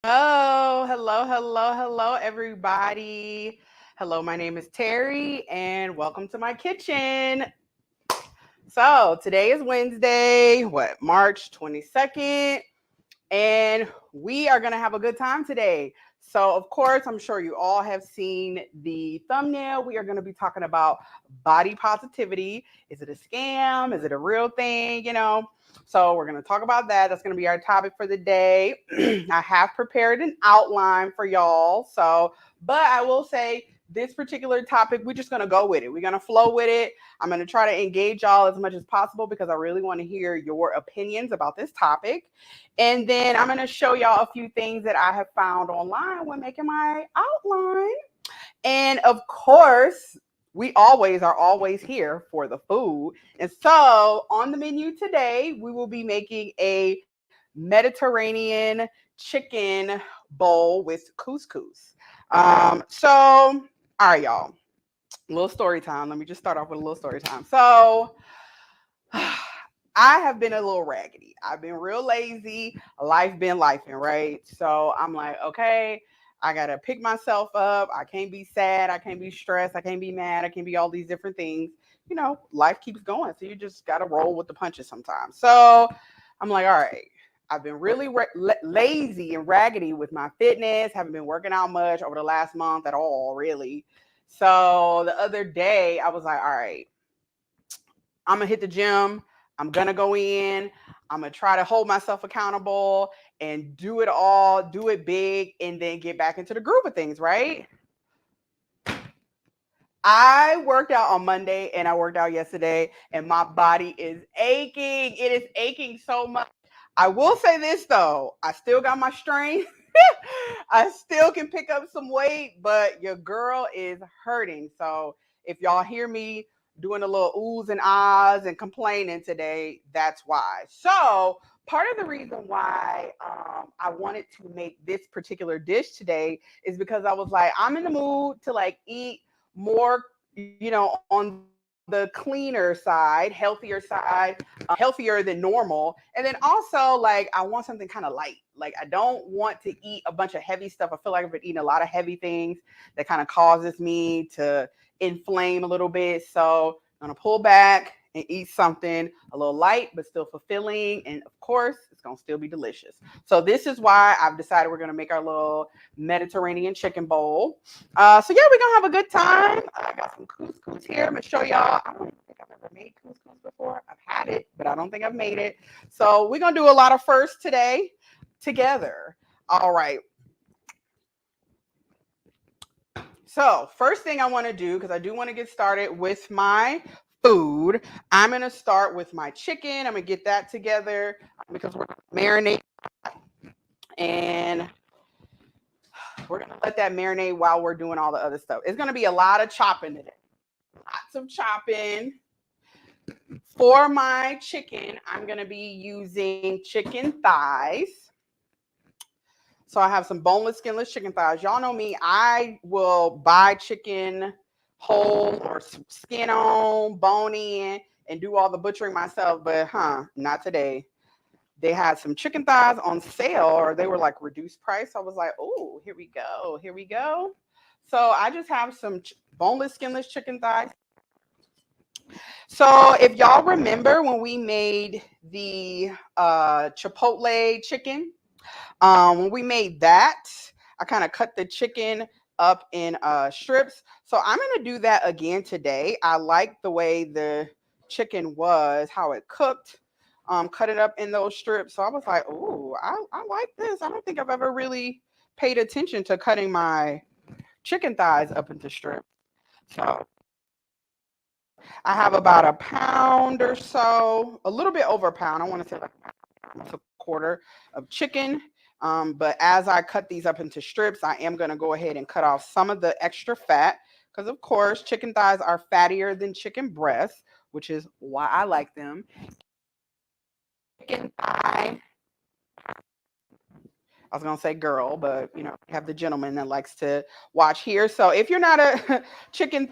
Oh, hello, everybody. Hello, my name is Terry, and welcome to my kitchen. So, today is Wednesday, March 22nd, and we are going to have a good time today. So, of course, I'm sure you all have seen the thumbnail. We are going to be talking about body positivity. Is it a scam? Is it a real thing? So, we're going to talk about that. That's going to be our topic for the day. I have prepared an outline for y'all. But I will say, this particular topic, we're just going to go with it. We're going to flow with it. I'm going to try to engage y'all as much as possible because I really want to hear your opinions about this topic. And then I'm going to show y'all a few things that I have found online when making my outline. And of course, we always are always here for the food. And so on the menu today, we will be making a Mediterranean chicken bowl with couscous. All right, y'all. A little story time. Let me just start off with a little story time. So, I have been a little raggedy. I've been real lazy. Life been lifing, right? So I'm like, okay, I gotta pick myself up. I can't be sad. I can't be stressed. I can't be mad. I can't be all these different things. Life keeps going. So you just gotta roll with the punches sometimes. So I'm like, all right. I've been really lazy and raggedy with my fitness. Haven't been working out much over the last month at all, really. So the other day, I was like, all right, I'm gonna hit the gym. I'm gonna go in. I'm gonna try to hold myself accountable and do it all, do it big, and then get back into the groove of things, right? I worked out on Monday and I worked out yesterday, and my body is aching. It is aching so much. I will say this though, I still got my strength. I still can pick up some weight, but your girl is hurting. So if y'all hear me doing a little oohs and ahs and complaining today, that's why. So part of the reason why I wanted to make this particular dish today is because I was like, I'm in the mood to like eat more, on the cleaner side, healthier side, healthier than normal. And then also, like, I want something kind of light. Like, I don't want to eat a bunch of heavy stuff. I feel like I've been eating a lot of heavy things that kind of causes me to inflame a little bit. So I'm going to pull back and eat something a little light, but still fulfilling. And of course, it's going to still be delicious. So this is why I've decided we're going to make our little Mediterranean chicken bowl. So yeah, we're gonna have a good time. I got some couscous here. I'm gonna show y'all. I don't think I've ever made couscous before. I've had it, but I don't think I've made it. So we're gonna do a lot of firsts today together. All right. So first thing I want to do, because I do want to get started with my food, I'm gonna start with my chicken. I'm gonna get that together because we're gonna marinate and we're gonna let that marinate while we're doing all the other stuff. It's gonna be a lot of chopping today. Lots of chopping. For my chicken, I'm going to be using chicken thighs. So I have some boneless, skinless chicken thighs. Y'all know me, I will buy chicken whole or skin on, bone in, and do all the butchering myself. But, not today. They had some chicken thighs on sale or they were like reduced price. I was like, oh, here we go. Here we go. So I just have some boneless, skinless chicken thighs. So if y'all remember when we made the Chipotle chicken, when we made that, I kind of cut the chicken up in strips. So I'm gonna do that again today. I like the way the chicken was, how it cooked. Cut it up in those strips. So I was like, oh, I like this. I don't think I've ever really paid attention to cutting my chicken thighs up into strips. So I have about a pound or so, a little bit over a pound. I want to say like a quarter of chicken. But as I cut these up into strips, I am going to go ahead and cut off some of the extra fat because, of course, chicken thighs are fattier than chicken breasts, which is why I like them. Chicken thigh. I was gonna say girl, but we have the gentleman that likes to watch here. So if you're not a chicken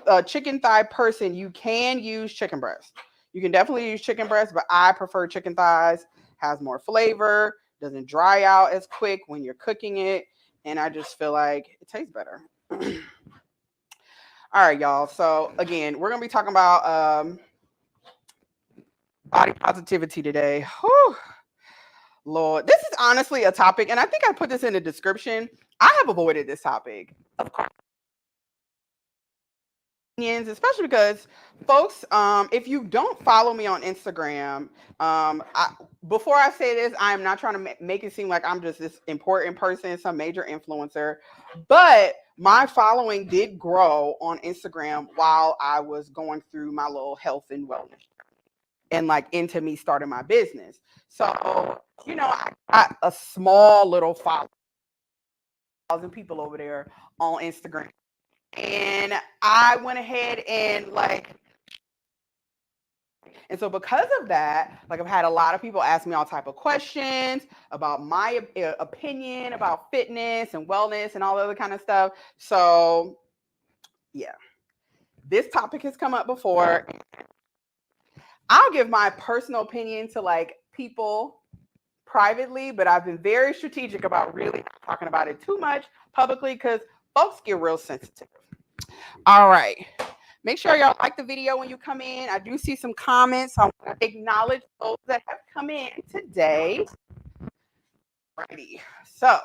thigh person, you can use chicken breast. You can definitely use chicken breast, but I prefer chicken thighs. Has more flavor. doesn't dry out as quick when you're cooking it, and I just feel like it tastes better. All right, y'all. So again, we're gonna be talking about body positivity today. Whew. Lord, this is honestly a topic, and I think I put this in the description. I have avoided this topic, of course, especially because folks, if you don't follow me on Instagram, before I say this, I am not trying to make it seem like I'm just this important person, some major influencer, but my following did grow on Instagram while I was going through my little health and wellness and like into me starting my business. So, I got a small little following, 1,000 people over there on Instagram. And I went ahead and and so because of that, like I've had a lot of people ask me all type of questions about my opinion about fitness and wellness and all other kind of stuff. So yeah, this topic has come up before. I'll give my personal opinion to like people privately, but I've been very strategic about really not talking about it too much publicly because folks get real sensitive. All right. Make sure y'all like the video when you come in. I do see some comments. I want to acknowledge those that have come in today. Righty. So,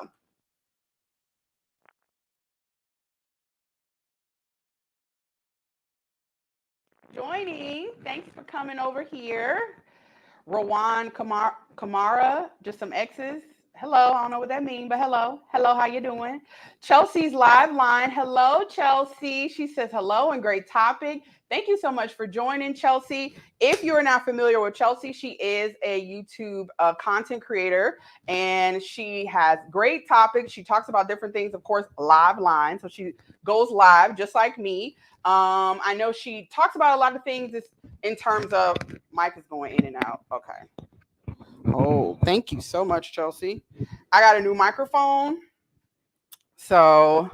joining. Thanks for coming over here. Rowan Kamara, just some X's. Hello, I don't know what that means, but hello. Hello, how you doing? Chelsea's live line. Hello, Chelsea. She says hello and great topic. Thank you so much for joining, Chelsea. If you're not familiar with Chelsea, she is a YouTube content creator, and she has great topics. She talks about different things, of course, live line. So she goes live just like me. I know she talks about a lot of things in terms of mic is going in and out. Okay. Oh, thank you so much, Chelsea. I got a new microphone, so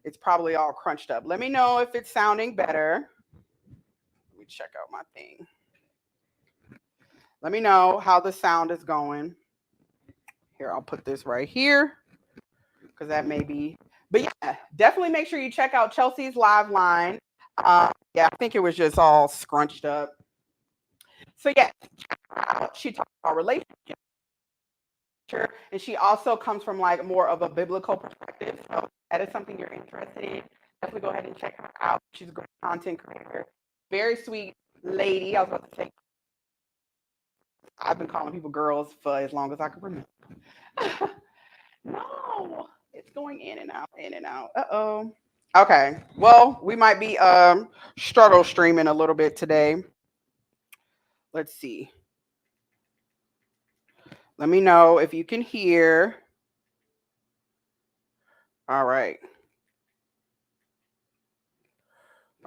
it's probably all crunched up. Let me know if it's sounding better. Let me check out my thing. Let me know how the sound is going. Here, I'll put this right here because that may be. But yeah, definitely make sure you check out Chelsea's live line. Yeah, I think it was just all scrunched up. So yeah, she talks about relationships, and she also comes from like more of a biblical perspective. So that is something you're interested in. Definitely go ahead and check her out. She's a great content creator, very sweet lady. I was about to say, I've been calling people girls for as long as I can remember. No, it's going in and out, in and out. Uh-oh. Okay. Well, we might be struggle streaming a little bit today. Let's see. Let me know if you can hear. All right.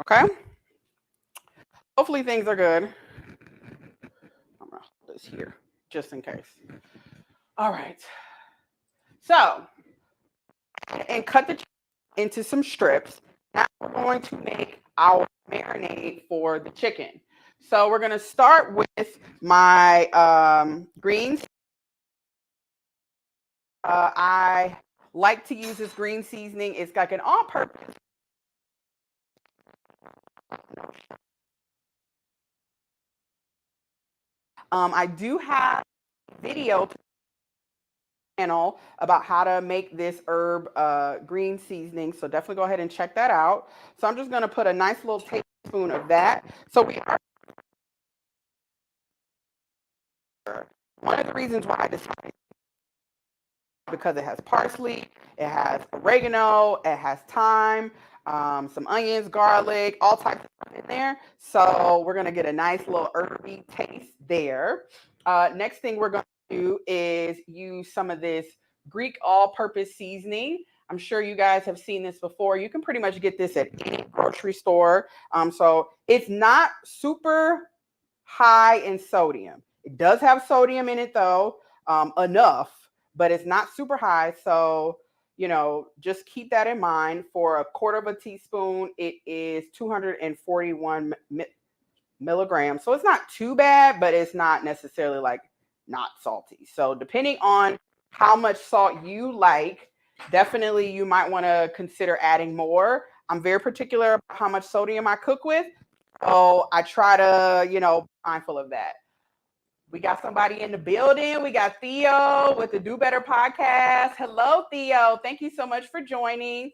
Okay. Hopefully things are good. I'm gonna hold this here just in case. All right. So, and cut the into some strips. Now we're going to make our marinade for the chicken. So we're going to start with my greens. I like to use this green seasoning. It's like an all-purpose. I do have a video channel about how to make this herb green seasoning. So definitely go ahead and check that out. So I'm just going to put a nice little tablespoon of that. So we are one of the reasons why I decided because it has parsley, it has oregano, it has thyme, some onions, garlic, all types of stuff in there. So we're gonna get a nice little herby taste there. Next thing we're gonna do is use some of this Greek all-purpose seasoning. I'm sure you guys have seen this before. You can pretty much get this at any grocery store. So it's not super high in sodium. It does have sodium in it though, enough, but it's not super high. So, just keep that in mind. For a quarter of a teaspoon, it is 241 milligrams. So it's not too bad, but it's not necessarily like not salty. So depending on how much salt you like, definitely you might want to consider adding more. I'm very particular about how much sodium I cook with. So I try to, mindful of that. We got somebody in the building. We got Theo with the Do Better podcast. Hello, Theo. Thank you so much for joining.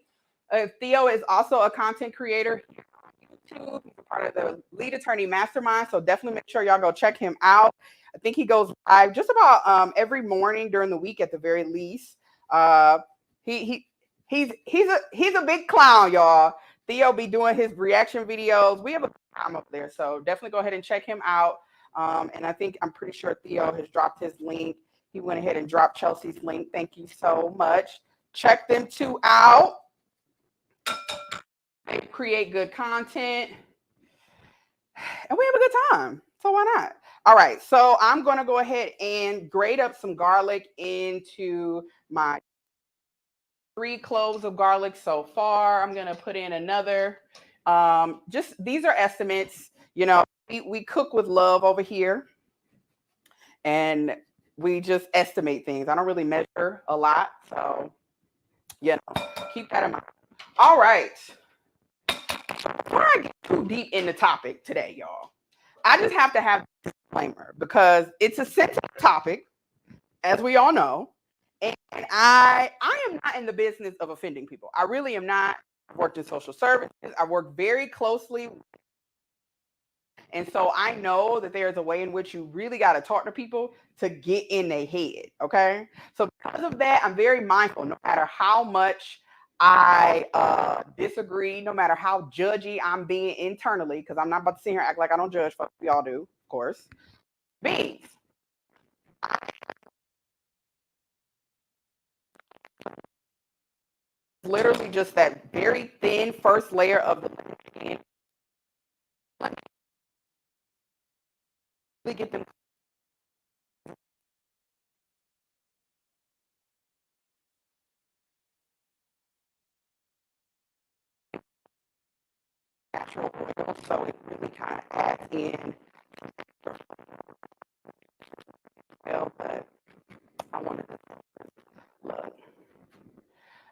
Theo is also a content creator here on YouTube. He's a part of the Lead Attorney Mastermind. So definitely make sure y'all go check him out. I think he goes live just about every morning during the week at the very least. He's a big clown, y'all. Theo be doing his reaction videos. We have a time up there, so definitely go ahead and check him out. And I'm pretty sure Theo has dropped his link. He went ahead and dropped Chelsea's link. Thank you so much. Check them two out. They create good content. And we have a good time. So why not? All right. So I'm going to go ahead and grate up some garlic into my 3 cloves of garlic so far. I'm going to put in another. These are estimates. We cook with love over here. And we just estimate things. I don't really measure a lot. So, keep that in mind. All right. Before I get too deep in the topic today, y'all, I just have to have a disclaimer because it's a sensitive topic, as we all know. And I am not in the business of offending people. I really am not. I've worked in social services. I work very closely. And so I know that there's a way in which you really got to talk to people to get in their head. Okay. So because of that, I'm very mindful, no matter how much I disagree, no matter how judgy I'm being internally, because I'm not about to sit here and act like I don't judge. Fuck, we all do, of course. Beans. Literally just that very thin first layer of the lemon. Really get them natural oil, so it really kind of adds in well, but I wanted to look.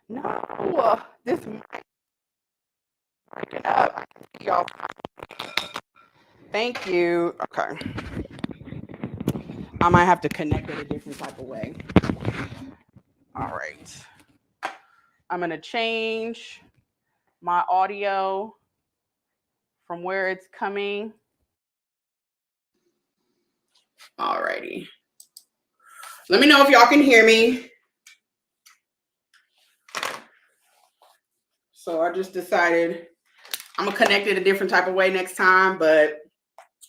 No, this mic breaking up. I can see y'all. Thank you. Okay. I might have to connect it a different type of way. All right. I'm going to change my audio from where it's coming. All righty. Let me know if y'all can hear me. So I just decided I'm going to connect it a different type of way next time, but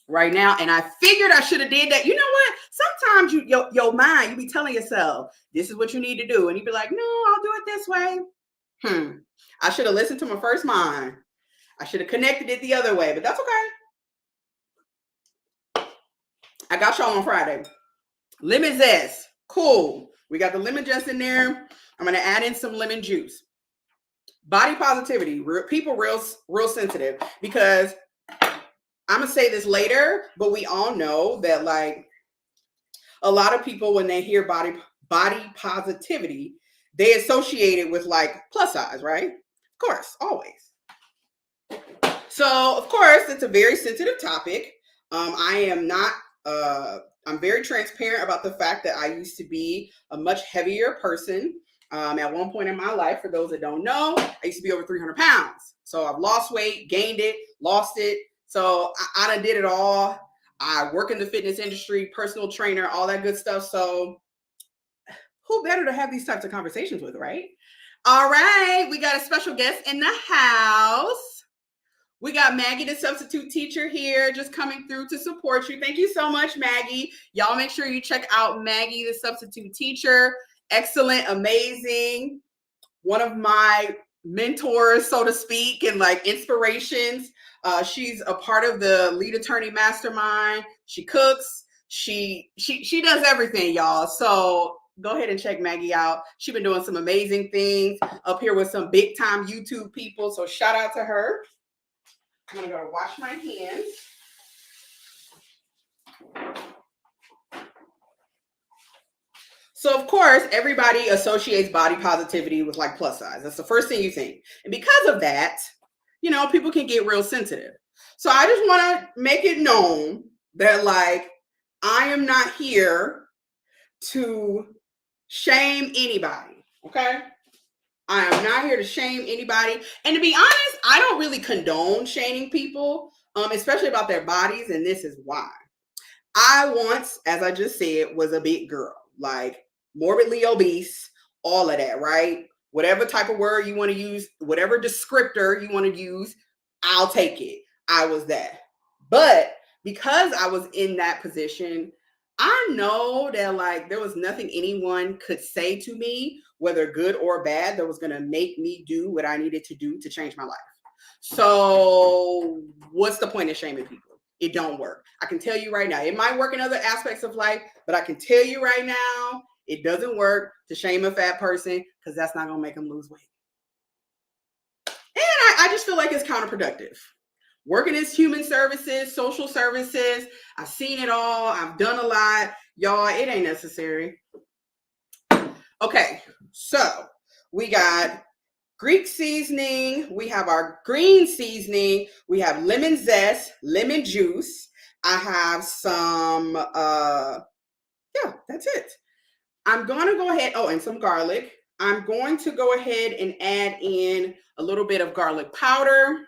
right now, and I figured I should have did that. You know what? Sometimes your mind, you be telling yourself, this is what you need to do. And you be like, no, I'll do it this way. I should have listened to my first mind. I should have connected it the other way, but that's okay. I got y'all on Friday. Lemon zest. Cool. We got the lemon zest in there. I'm going to add in some lemon juice. Body positivity. People real sensitive because I'm going to say this later, but we all know that like a lot of people, when they hear body positivity, they associate it with like plus size, right? Of course, always. So, of course, it's a very sensitive topic. I'm very transparent about the fact that I used to be a much heavier person. At one point in my life, for those that don't know, I used to be over 300 pounds. So I've lost weight, gained it, lost it. So I done did it all. I work in the fitness industry, personal trainer, all that good stuff. So who better to have these types of conversations with, right? All right, we got a special guest in the house. We got Maggie, the substitute teacher here, just coming through to support you. Thank you so much, Maggie. Y'all make sure you check out Maggie, the substitute teacher. Excellent, amazing. One of my mentors, so to speak, and like inspirations. She's a part of the Lead Attorney Mastermind. She cooks. She does everything, y'all. So go ahead and check Maggie out. She's been doing some amazing things up here with some big time YouTube people. So shout out to her. I'm going to go wash my hands. So of course, everybody associates body positivity with like plus size. That's the first thing you think. And because of that, you know, people can get real sensitive. So I just want to make it known that like I am not here to shame anybody. Okay? I am not here to shame anybody. And to be honest, I don't really condone shaming people, especially about their bodies. And this is why. I once, as I just said, was a big girl, like morbidly obese, all of that, right? Whatever type of word you want to use, whatever descriptor you want to use, I'll take it. I was that. But because I was in that position, I know that like there was nothing anyone could say to me, whether good or bad, that was going to make me do what I needed to do to change my life. So what's the point of shaming people? It don't work. I can tell you right now, it might work in other aspects of life, but I can tell you right now, it doesn't work to shame a fat person because that's not going to make them lose weight. And I just feel like it's counterproductive. Working as human services, social services, I've seen it all. I've done a lot. Y'all, it ain't necessary. Okay, so we got Greek seasoning, we have our green seasoning, we have lemon zest, lemon juice. I have some, yeah, that's it. I'm going to go ahead, oh, and some garlic. I'm going to go ahead and add in a little bit of garlic powder.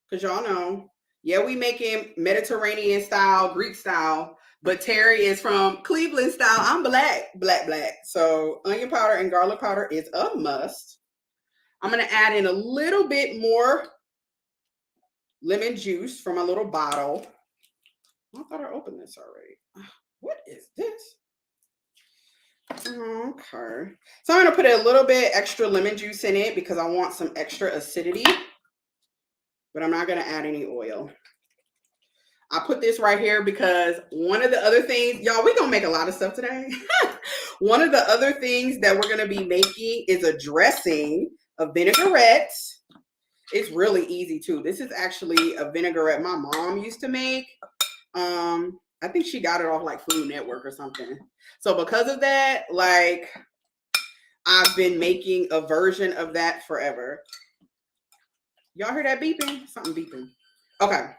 Because y'all know, yeah, we make him Mediterranean style, Greek style, but Terry is from Cleveland style. I'm black. So onion powder and garlic powder is a must. I'm going to add in a little bit more lemon juice from a little bottle. I thought I opened this already. What is this? Okay. So I'm going to put a little bit extra lemon juice in it because I want some extra acidity. But I'm not going to add any oil. I put this right here because one of the other things, y'all, we're going to make a lot of stuff today. One of the other things that we're going to be making is a dressing of vinaigrette. It's really easy too. This is actually a vinaigrette my mom used to make. I think she got it off like Food Network or something. So because of that, like I've been making a version of that forever. Y'all hear that beeping? Something beeping. Okay.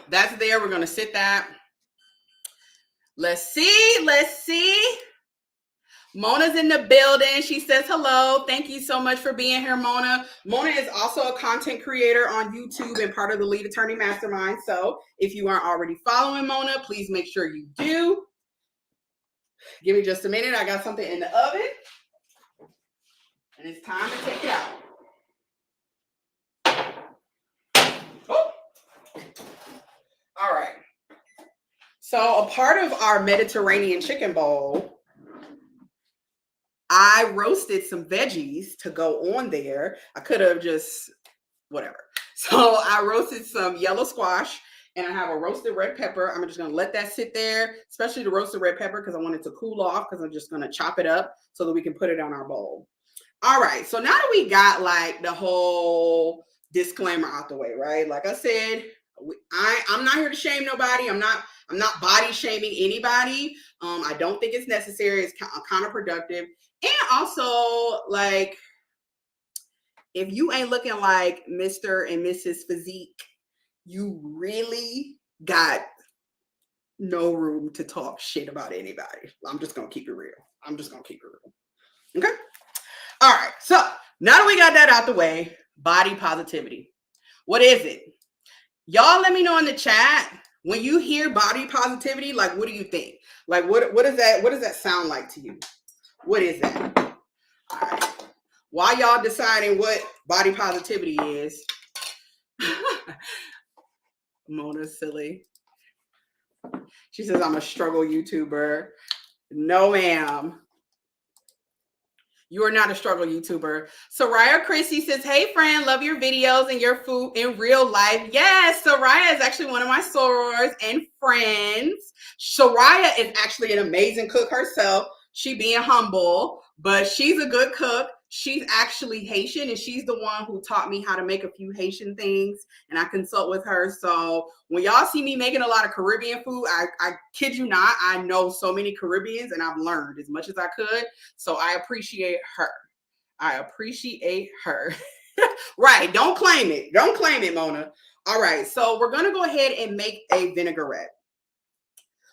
That's there. We're going to sit that. Let's see. Mona's in the building. She says hello. Thank you so much for being here, Mona. Mona is also a content creator on YouTube and part of the Lead Attorney Mastermind. So if you aren't already following Mona, please make sure you do. Give me just a minute. I got something in the oven. And it's time to take it out. All right. So a part of our Mediterranean chicken bowl, I roasted some veggies to go on there. I could have just whatever. So I roasted some yellow squash and I have a roasted red pepper. I'm just going to let that sit there, especially the roasted red pepper because I want it to cool off because I'm just going to chop it up so that we can put it on our bowl. All right. So now that we got like the whole disclaimer out the way, right? Like I said, I'm not here to shame nobody. I'm not body shaming anybody. I don't think it's necessary. It's counterproductive. And also, like, if you ain't looking like Mr. and Mrs. Physique, you really got no room to talk shit about anybody. I'm just going to keep it real. Okay? All right. So now that we got that out the way, body positivity. What is it? Y'all let me know in the chat. When you hear body positivity, like, what do you think? Like, what is that? What does that sound like to you? What is that? All right. While y'all deciding what body positivity is, Mona's silly. She says, I'm a struggle YouTuber. No, ma'am. You are not a struggle YouTuber. Soraya Christie says, hey, friend, love your videos and your food in real life. Yes, Soraya is actually one of my sorors and friends. Soraya is actually an amazing cook herself. She being humble, but she's a good cook. She's actually Haitian, and she's the one who taught me how to make a few Haitian things, and I consult with her. So when y'all see me making a lot of Caribbean food, I kid you not, I know so many Caribbeans, and I've learned as much as I could. So I appreciate her. I appreciate her. Right. Don't claim it. Don't claim it, Mona. All right. So we're going to go ahead and make a vinaigrette.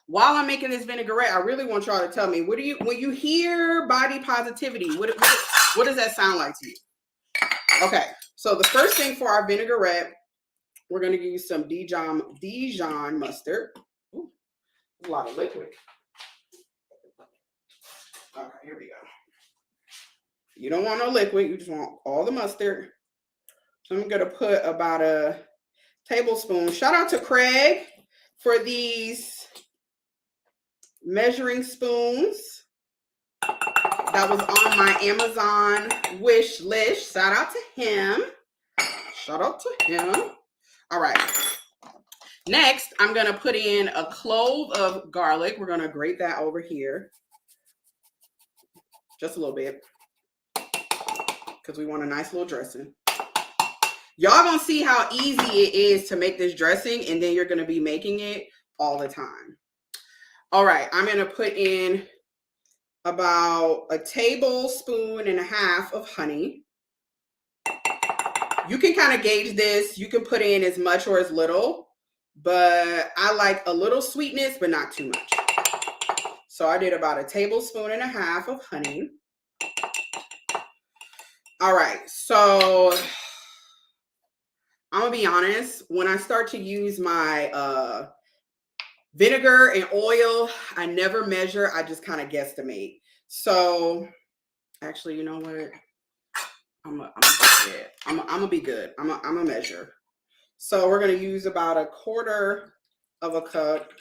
While I'm making this vinaigrette, I really want y'all to tell me, what do you, when you hear body positivity, what does that sound like to you? Okay. So the first thing for our vinaigrette, we're going to use some Dijon mustard. Ooh, a lot of liquid. Okay, here we go. You don't want no liquid. You just want all the mustard. So I'm going to put about a tablespoon. Shout out to Craig for these measuring spoons. That was on my Amazon wish list. Shout out to him. Shout out to him. All right. Next, I'm going to put in a clove of garlic. We're going to grate that over here. Just a little bit. Because we want a nice little dressing. Y'all gonna see how easy it is to make this dressing, and then you're gonna be making it all the time. All right, I'm gonna put in about a tablespoon and a half of honey. You can kind of gauge this. You can put in as much or as little, but I like a little sweetness, but not too much. So I did about a tablespoon and a half of honey. All right, so I'm gonna be honest, when I start to use my vinegar and oil, I never measure, I just kind of guesstimate. So actually, you know what? I'm gonna be good. I'm gonna measure. So we're gonna use about a quarter of a cup.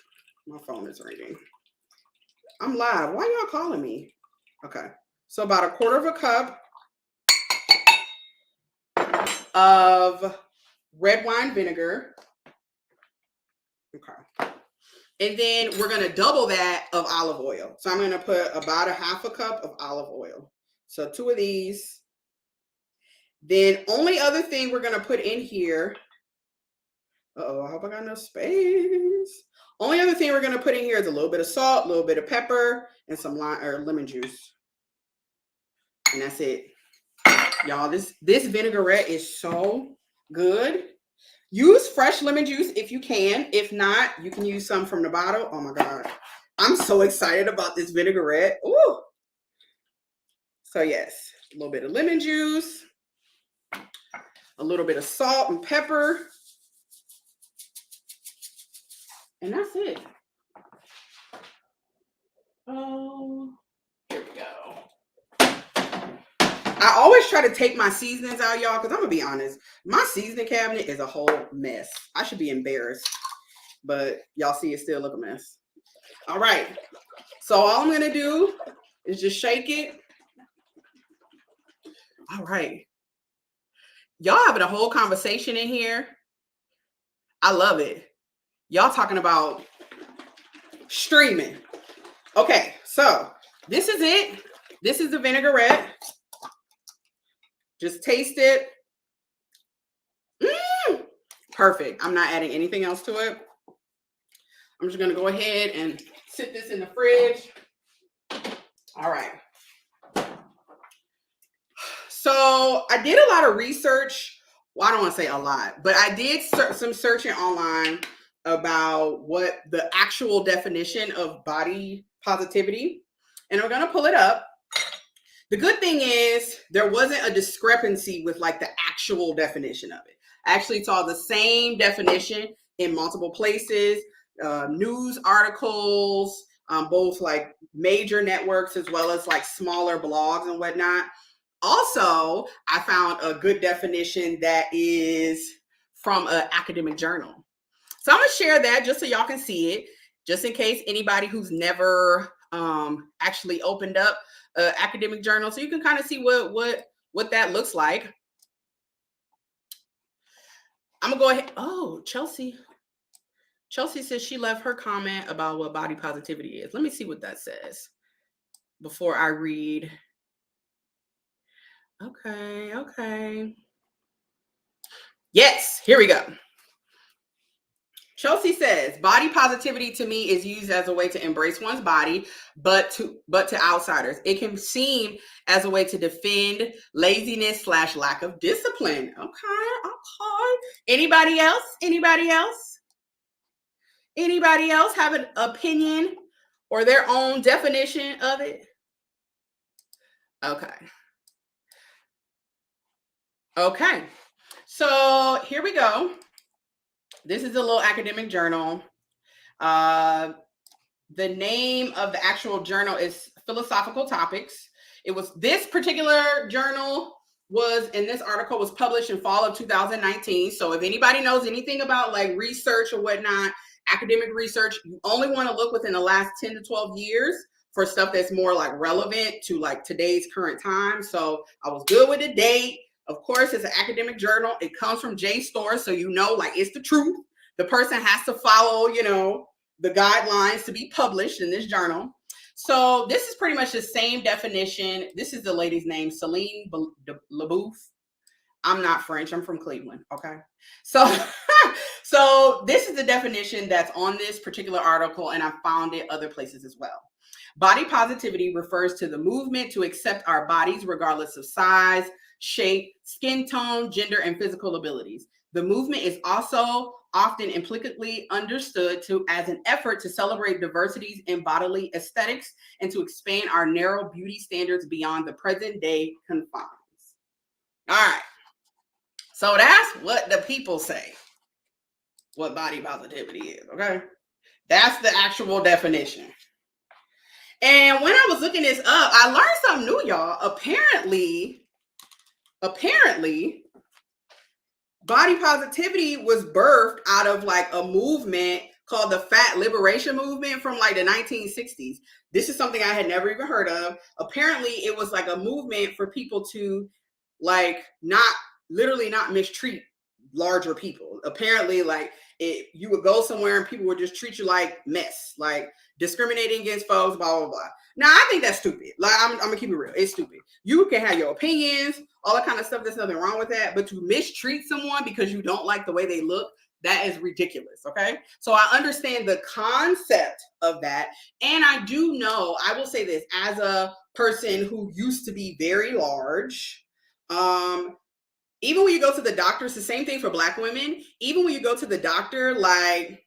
My phone is ringing. I'm live. Why y'all calling me? Okay. So about a quarter of a cup of red wine vinegar. Okay. And then we're going to double that of olive oil. So I'm going to put about a half a cup of olive oil. So 2 of these. Then only other thing we're going to put in here. Uh-oh, I hope I got enough space. Only other thing we're going to put in here is a little bit of salt, a little bit of pepper, and some lime or lemon juice. And that's it. Y'all, this vinaigrette is so good. Use fresh lemon juice if you can. If not, you can use some from the bottle. Oh my God. I'm so excited about this vinaigrette. Ooh. So yes, a little bit of lemon juice, a little bit of salt and pepper. And that's it. Oh, here we go. I always try to take my seasonings out, y'all, because I'm going to be honest. My seasoning cabinet is a whole mess. I should be embarrassed. But y'all see it still look a mess. All right. So all I'm going to do is just shake it. All right. Y'all having a whole conversation in here. I love it. Y'all talking about streaming. Okay. So this is it. This is the vinaigrette. Just taste it. Perfect. I'm not adding anything else to it. I'm just going to go ahead and sit this in the fridge. All right. So I did a lot of research. Well, I don't want to say a lot, but I did some searching online about what the actual definition of body positivity. And I'm going to pull it up. The good thing is there wasn't a discrepancy with like the actual definition of it. I actually saw the same definition in multiple places, news articles, both like major networks as well as like smaller blogs and whatnot. Also, I found a good definition that is from an academic journal. So I'm going to share that just so y'all can see it, just in case anybody who's never actually opened up an academic journal, so you can kind of see what that looks like. I'm going to go ahead. Oh, Chelsea says she left her comment about what body positivity is. Let me see what that says before I read. Okay, okay. Yes, here we go. Chelsea says, body positivity to me is used as a way to embrace one's body, but to outsiders, it can seem as a way to defend laziness / lack of discipline. Okay, okay. Anybody else? Anybody else? Anybody else have an opinion or their own definition of it? Okay. Okay. So here we go. This is a little academic journal. The name of the actual journal is Philosophical Topics. It was this particular journal was in this article was published in fall of 2019. So if anybody knows anything about like research or whatnot, academic research, you only want to look within the last 10 to 12 years for stuff that's more like relevant to like today's current time. So I was good with the date. Of course, it's an academic journal. It comes from JSTOR, so you know like it's the truth. The person has to follow, the guidelines to be published in this journal. So this is pretty much the same definition. This is the lady's name, Celine Leboeuf. I'm not French. I'm from Cleveland. Okay. So, so this is the definition that's on this particular article, and I found it other places as well. Body positivity refers to the movement to accept our bodies regardless of size, shape, skin tone, gender, and physical abilities. The movement is also often implicitly understood as an effort to celebrate diversities in bodily aesthetics and to expand our narrow beauty standards beyond the present day confines. All right. So that's what the people say, what body positivity is, okay? That's the actual definition. And when I was looking this up, I learned something new, y'all. Apparently, body positivity was birthed out of like a movement called the Fat Liberation Movement from like the 1960s. This is something I had never even heard of. Apparently, it was like a movement for people to like not mistreat larger people. Apparently, like you would go somewhere and people would just treat you like mess, like discriminating against folks, blah, blah, blah. Now, I think that's stupid. Like, I'm going to keep it real. It's stupid. You can have your opinions, all that kind of stuff. There's nothing wrong with that. But to mistreat someone because you don't like the way they look, that is ridiculous. Okay. So I understand the concept of that. And I do know, I will say this, as a person who used to be very large, even when you go to the doctor, it's the same thing for Black women. Even when you go to the doctor, like,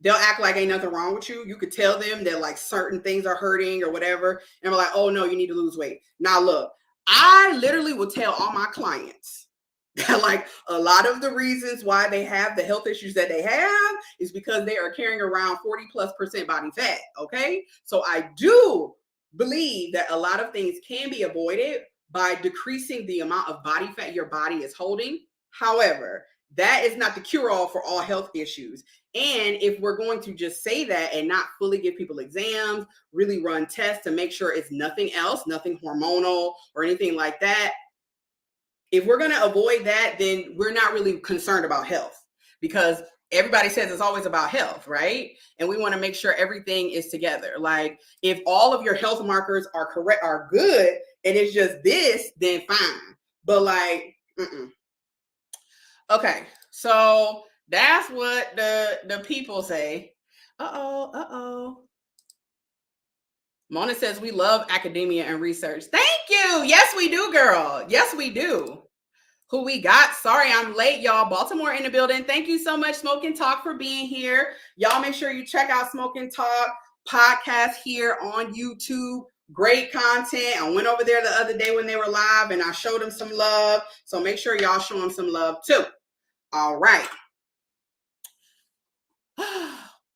they'll act like ain't nothing wrong with you. You could tell them that like certain things are hurting or whatever. And I'm like, oh no, you need to lose weight. Now look, I literally will tell all my clients that like a lot of the reasons why they have the health issues that they have is because they are carrying around 40+% body fat. Okay. So I do believe that a lot of things can be avoided by decreasing the amount of body fat your body is holding. However, that is not the cure-all for all health issues. And if we're going to just say that and not fully give people exams, really run tests to make sure it's nothing else, nothing hormonal or anything like that, if we're going to avoid that, then we're not really concerned about health, because everybody says it's always about health, right? And we want to make sure everything is together. Like if all of your health markers are correct, are good, and it's just this, then fine. But like, okay, so that's what the people say. Mona says we love academia and research. Thank you. Yes, we do, girl. Yes, we do. Who we got? Sorry, I'm late, y'all. Baltimore in the building. Thank you so much, Smoke and Talk, for being here. Y'all make sure you check out Smoke and Talk podcast here on YouTube. Great content. I went over there the other day when they were live and I showed them some love. So make sure y'all show them some love too. All right.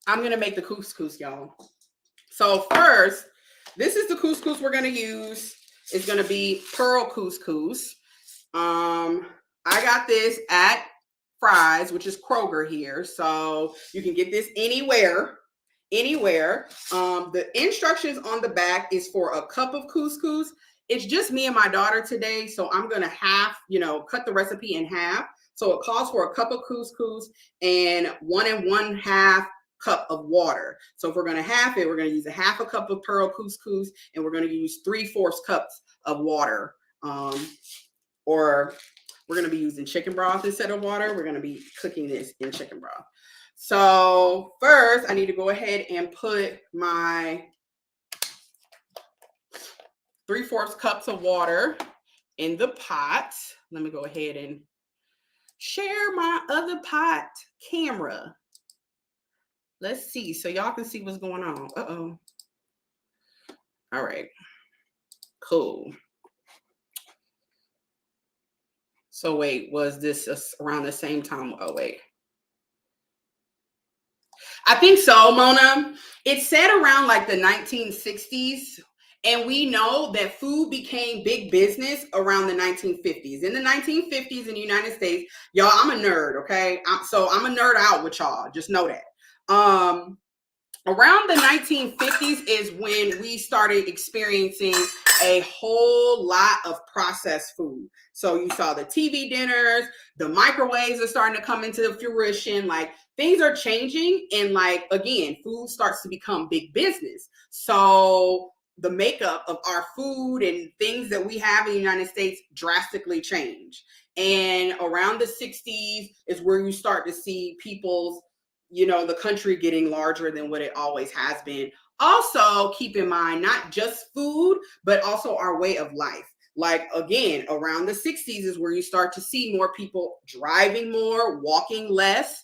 I'm going to make the couscous, y'all. So first, this is the couscous we're going to use. It's going to be pearl couscous. I got this at Fry's, which is Kroger here. So you can get this anywhere. The instructions on the back is for a cup of couscous. It's just me and my daughter today. So I'm going to cut the recipe in half. So it calls for a cup of couscous and 1 1/2 cup of water. So if we're going to half it, we're going to use a half a cup of pearl couscous and we're going to use 3/4 cups of water. or we're going to be using chicken broth instead of water. We're going to be cooking this in chicken broth. So first I need to go ahead and put my 3/4 cups of water in the pot. Let me go ahead and share my other pot camera. Let's see, so y'all can see what's going on. Uh-oh. All right, cool. So wait, was this around the same time? Oh wait. I think so, Mona. It said around like the 1960s. And we know that food became big business around the 1950s. In the 1950s in the United States, y'all, I'm a nerd, okay? So I'm a nerd out with y'all. Just know that. Around the 1950s is when we started experiencing a whole lot of processed food. So you saw the TV dinners, the microwaves are starting to come into fruition. Like things are changing. And like, again, food starts to become big business. So the makeup of our food and things that we have in the United States drastically change. And around the 60s is where you start to see people's, the country getting larger than what it always has been. Also, keep in mind, not just food, but also our way of life. Like, again, around the 60s is where you start to see more people driving more, walking less.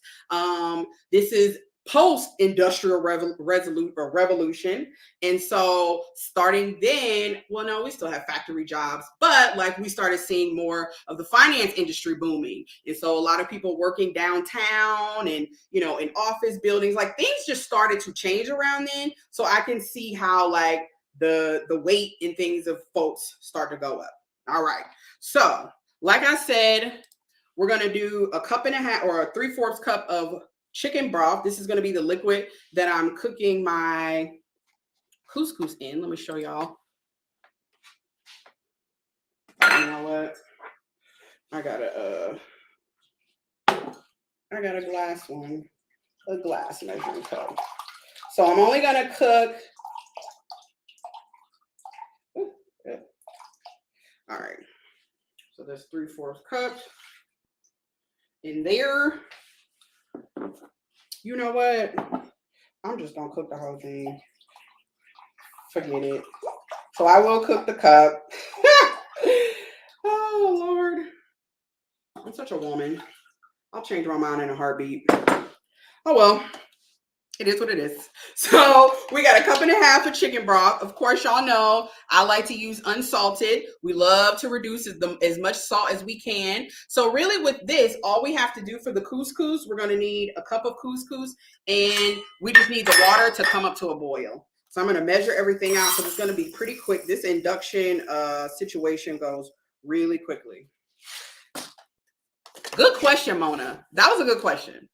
This is post-industrial revolution. And so starting then, well, no, we still have factory jobs, but like we started seeing more of the finance industry booming. And so a lot of people working downtown and, in office buildings, like things just started to change around then. So I can see how like the weight and things of folks start to go up. All right. So like I said, we're going to do 1.5 cups or a 3/4 cup of chicken broth. This is going to be the liquid that I'm cooking my couscous in. Let me show y'all. You know what? I got a glass one, a glass measuring cup. So I'm only going to cook. All right. So there's 3/4 cups in there. You know what? I'm just going to cook the whole thing. Forget it. So I will cook the cup. Oh, Lord. I'm such a woman. I'll change my mind in a heartbeat. Oh, well. It is what it is. So we got 1.5 cups of chicken broth. Of course, y'all know I like to use unsalted. We love to reduce as much salt as we can. So really with this, all we have to do for the couscous, we're going to need a cup of couscous and we just need the water to come up to a boil. So I'm going to measure everything out. So it's going to be pretty quick. This induction situation goes really quickly. Good question, Mona. That was a good question.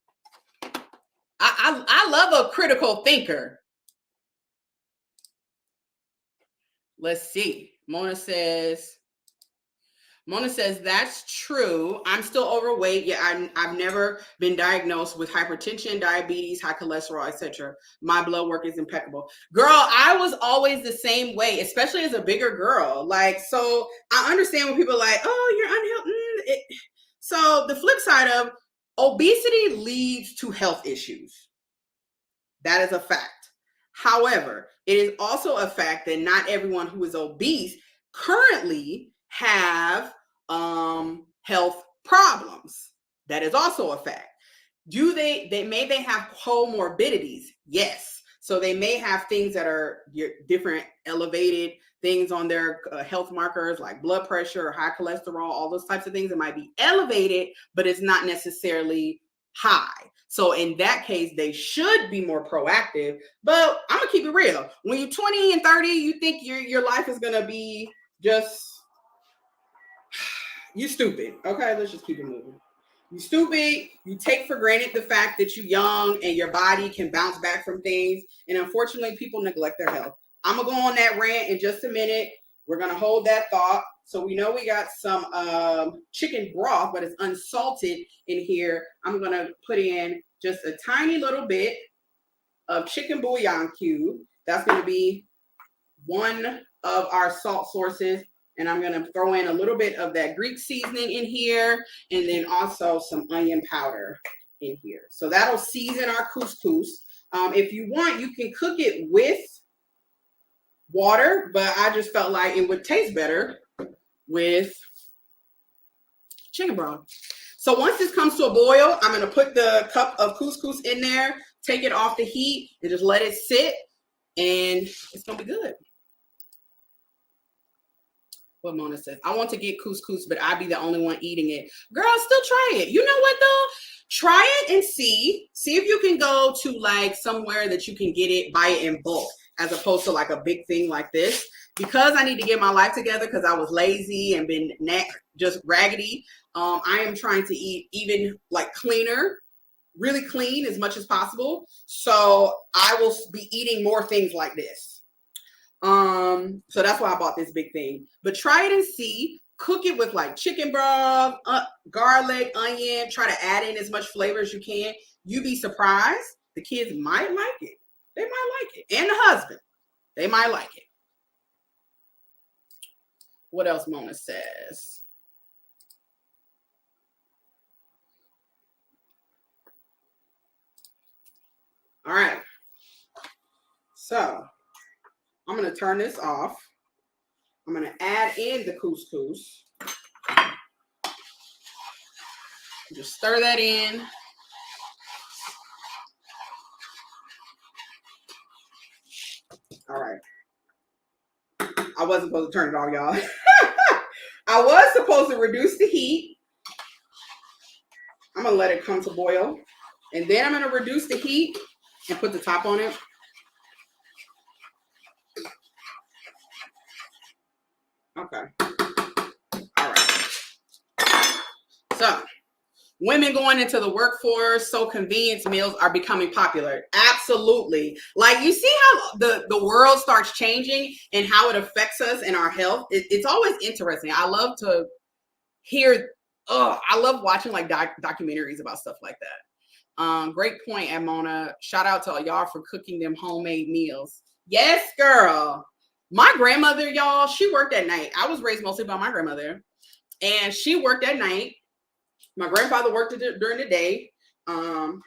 I love a critical thinker. Let's see. Mona says, that's true. I'm still overweight. Yeah, I've never been diagnosed with hypertension, diabetes, high cholesterol, etc. My blood work is impeccable. Girl, I was always the same way, especially as a bigger girl. Like, so I understand when people are like, oh, you're unhealthy. So the flip side of obesity leads to health issues. That is a fact. However, it is also a fact that not everyone who is obese currently have health problems. That is also a fact. Do they have comorbidities? Yes. So they may have things that are different elevated things on their health markers like blood pressure or high cholesterol, all those types of things that might be elevated, but it's not necessarily high. So in that case, they should be more proactive. But I'm gonna keep it real. When you're 20 and 30, you think your life is gonna be just you stupid. Okay, let's just keep it moving. You stupid. You take for granted the fact that you're young and your body can bounce back from things. And unfortunately, people neglect their health. I'm gonna go on that rant in just a minute. We're gonna hold that thought. So we know we got some chicken broth, but it's unsalted in here. I'm gonna put in just a tiny little bit of chicken bouillon cube. That's gonna be one of our salt sources. And I'm going to throw in a little bit of that Greek seasoning in here, and then also some onion powder in here. So that'll season our couscous. If you want, you can cook it with water, but I just felt like it would taste better with chicken broth. So once this comes to a boil, I'm going to put the cup of couscous in there, take it off the heat, and just let it sit, and it's going to be good. What Mona says, I want to get couscous, but I'd be the only one eating it. Girl, still try it. You know what though? Try it and see if you can go to like somewhere that you can get it, buy it in bulk, as opposed to like a big thing like this. Because I need to get my life together because I was lazy and been just raggedy. I am trying to eat even like cleaner, really clean as much as possible. So I will be eating more things like this. So that's why I bought this big thing. But try it and see. Cook it with like chicken broth, garlic, onion. Try to add in as much flavor as you can. You'd be surprised. The kids might like it. They might like it. And the husband. They might like it. What else Mona says? All right. So I'm going to turn this off. I'm going to add in the couscous. Just stir that in. All right. I wasn't supposed to turn it off, y'all. I was supposed to reduce the heat. I'm going to let it come to boil. And then I'm going to reduce the heat and put the top on it. Okay. All right. So, women going into the workforce, so convenience meals are becoming popular. Absolutely. Like, you see how the world starts changing and how it affects us and our health. It's always interesting. I love to hear, I love watching like documentaries about stuff like that. Great point, Amona. Shout out to y'all for cooking them homemade meals. Yes, girl. My grandmother, y'all, she worked at night. I was raised mostly by my grandmother, and she worked at night. My grandfather worked during the day. All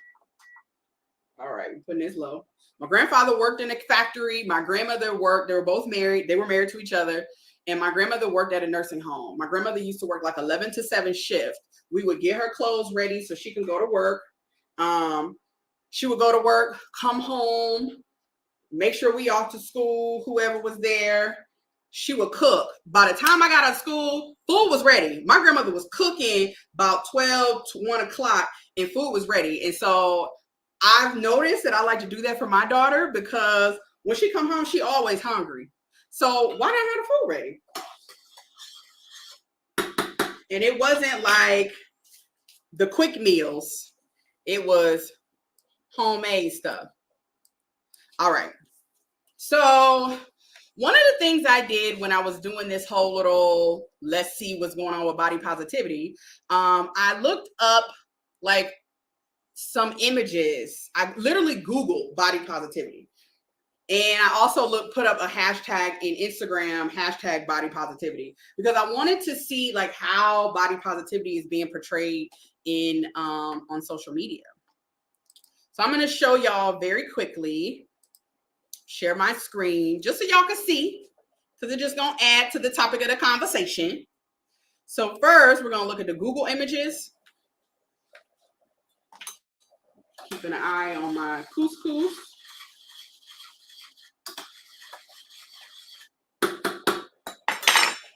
right, I'm putting this low. My grandfather worked in a factory. My grandmother worked. They were both married. They were married to each other. And my grandmother worked at a nursing home. My grandmother used to work like 11 to 7 shift. We would get her clothes ready so she can go to work. She would go to work, come home, make sure we off to school, whoever was there. She would cook. By the time I got out of school, food was ready. My grandmother was cooking about 12 to 1 o'clock and food was ready. And so I've noticed that I like to do that for my daughter because when she come home, she always hungry. So why not have the food ready? And it wasn't like the quick meals. It was homemade stuff. All right. So one of the things I did when I was doing this whole little, let's see what's going on with body positivity, I looked up like some images. I literally Googled body positivity. And I also put up a hashtag in Instagram, hashtag body positivity, because I wanted to see like how body positivity is being portrayed in on social media. So I'm going to show y'all very quickly, share my screen just so y'all can see, because it's just going to add to the topic of the conversation. So first, we're going to look at the Google images. Keeping an eye on my couscous.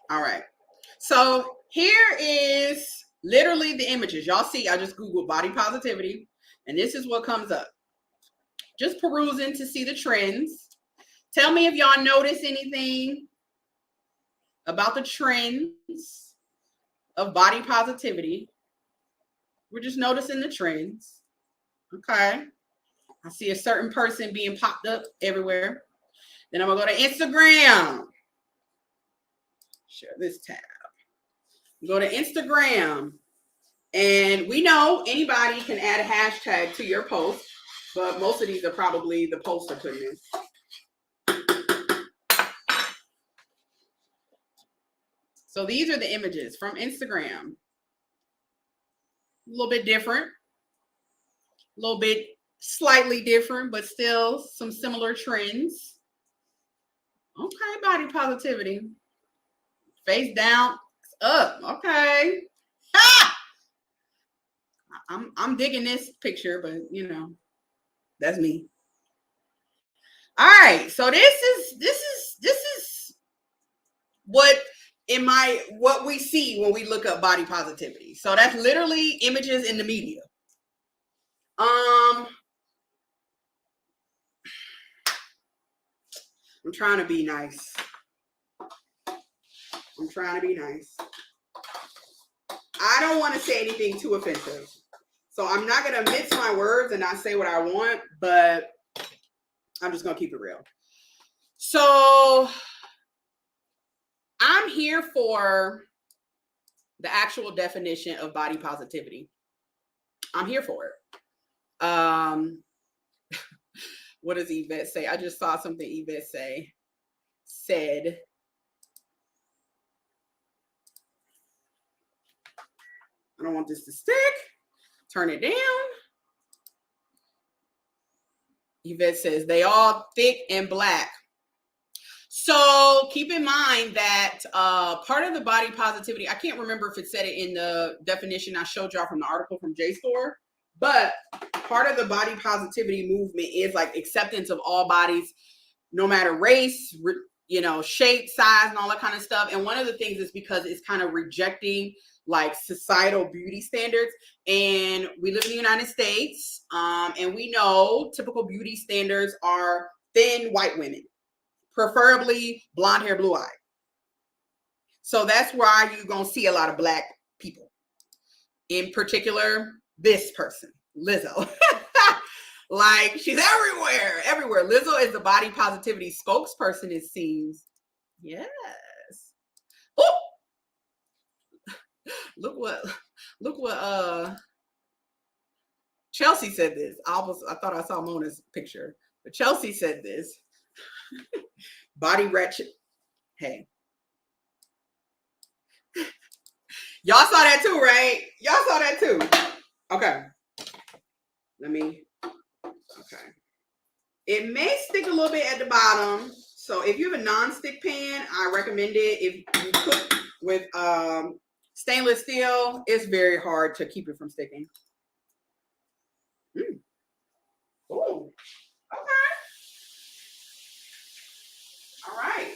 All right. So here is literally the images. Y'all see, I just Googled body positivity, and this is what comes up. Just perusing to see the trends. Tell me if y'all notice anything about the trends of body positivity. We're just noticing the trends. Okay. I see a certain person being popped up everywhere. Then I'm going to go to Instagram. Share this tab. Go to Instagram. And we know anybody can add a hashtag to your post, but most of these are probably the posts are putting in. So these are the images from Instagram. A little bit different, a little bit slightly different, but still some similar trends. Okay, body positivity. Face down, up. Okay. Ah! I'm digging this picture, but you know, that's me. All right, so this is what we see when we look up body positivity. So that's literally images in the media. I'm trying to be nice. I'm trying to be nice. I don't want to say anything too offensive. So I'm not going to mince my words and not say what I want, but I'm just going to keep it real. So I'm here for the actual definition of body positivity. I'm here for it. What does Yvette say? I just saw something Yvette said. I don't want this to stick. Turn it down. Yvette says, they all thick and black. So keep in mind that part of the body positivity, I can't remember if it said it in the definition I showed y'all from the article from JSTOR, but part of the body positivity movement is like acceptance of all bodies, no matter race, you know, shape, size, and all that kind of stuff. And one of the things is because it's kind of rejecting like societal beauty standards. And we live in the United States, and we know typical beauty standards are thin white women, preferably blonde hair, blue eye. So that's why you're going to see a lot of black people. In particular, this person, Lizzo. Like, she's everywhere. Lizzo is the body positivity spokesperson, it seems. Yes. Oh, look what Chelsea said this. I thought I saw Mona's picture, but Chelsea said this. Body wretched. Hey. Y'all saw that too, right? Y'all saw that too. Okay. Okay. It may stick a little bit at the bottom. So if you have a non-stick pan, I recommend it. If you cook with stainless steel, it's very hard to keep it from sticking. Oh, okay. All right.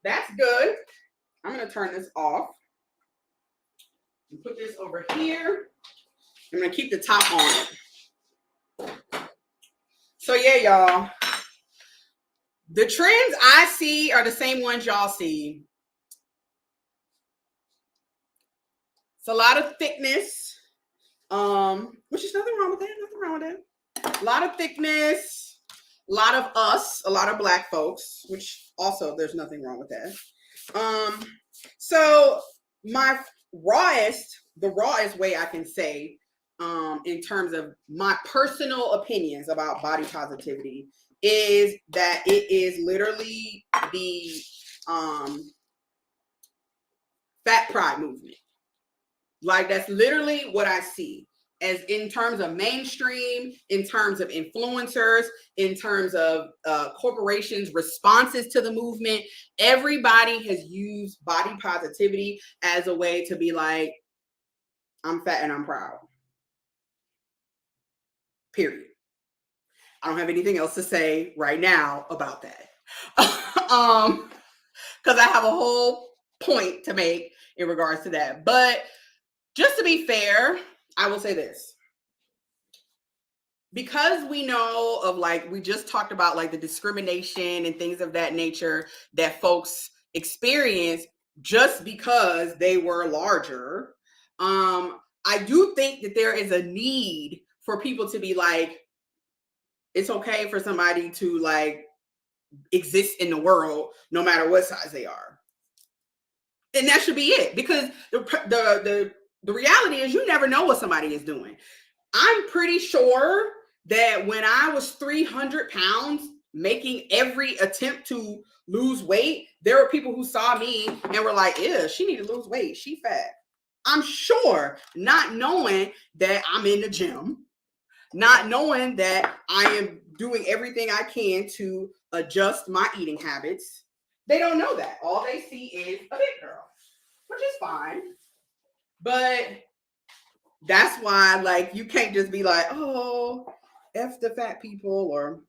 That's good. I'm going to turn this off and put this over here. I'm going to keep the top on. So yeah, y'all. The trends I see are the same ones y'all see. It's a lot of thickness, which is nothing wrong with that. Nothing wrong with that. A lot of thickness, a lot of us, a lot of black folks, which also there's nothing wrong with that. So the rawest way I can say, in terms of my personal opinions about body positivity, is that it is literally the fat pride movement. Like, that's literally what I see as in terms of mainstream, in terms of influencers, in terms of corporations' responses to the movement. Everybody has used body positivity as a way to be like, I'm fat and I'm proud. Period. I don't have anything else to say right now about that. Because I have a whole point to make in regards to that. But just to be fair, I will say this. Because we know of, like, we just talked about like the discrimination and things of that nature that folks experience just because they were larger. I do think that there is a need for people to be like, it's okay for somebody to like exist in the world no matter what size they are. And that should be it, because the reality is you never know what somebody is doing. I'm pretty sure that when I was 300 pounds, making every attempt to lose weight, there were people who saw me and were like, "Yeah, she need to lose weight. She fat." I'm sure, not knowing that I'm in the gym, not knowing that I am doing everything I can to adjust my eating habits. They don't know that. All they see is a big girl, which is fine. But that's why, like, you can't just be like, "Oh, F the fat people," or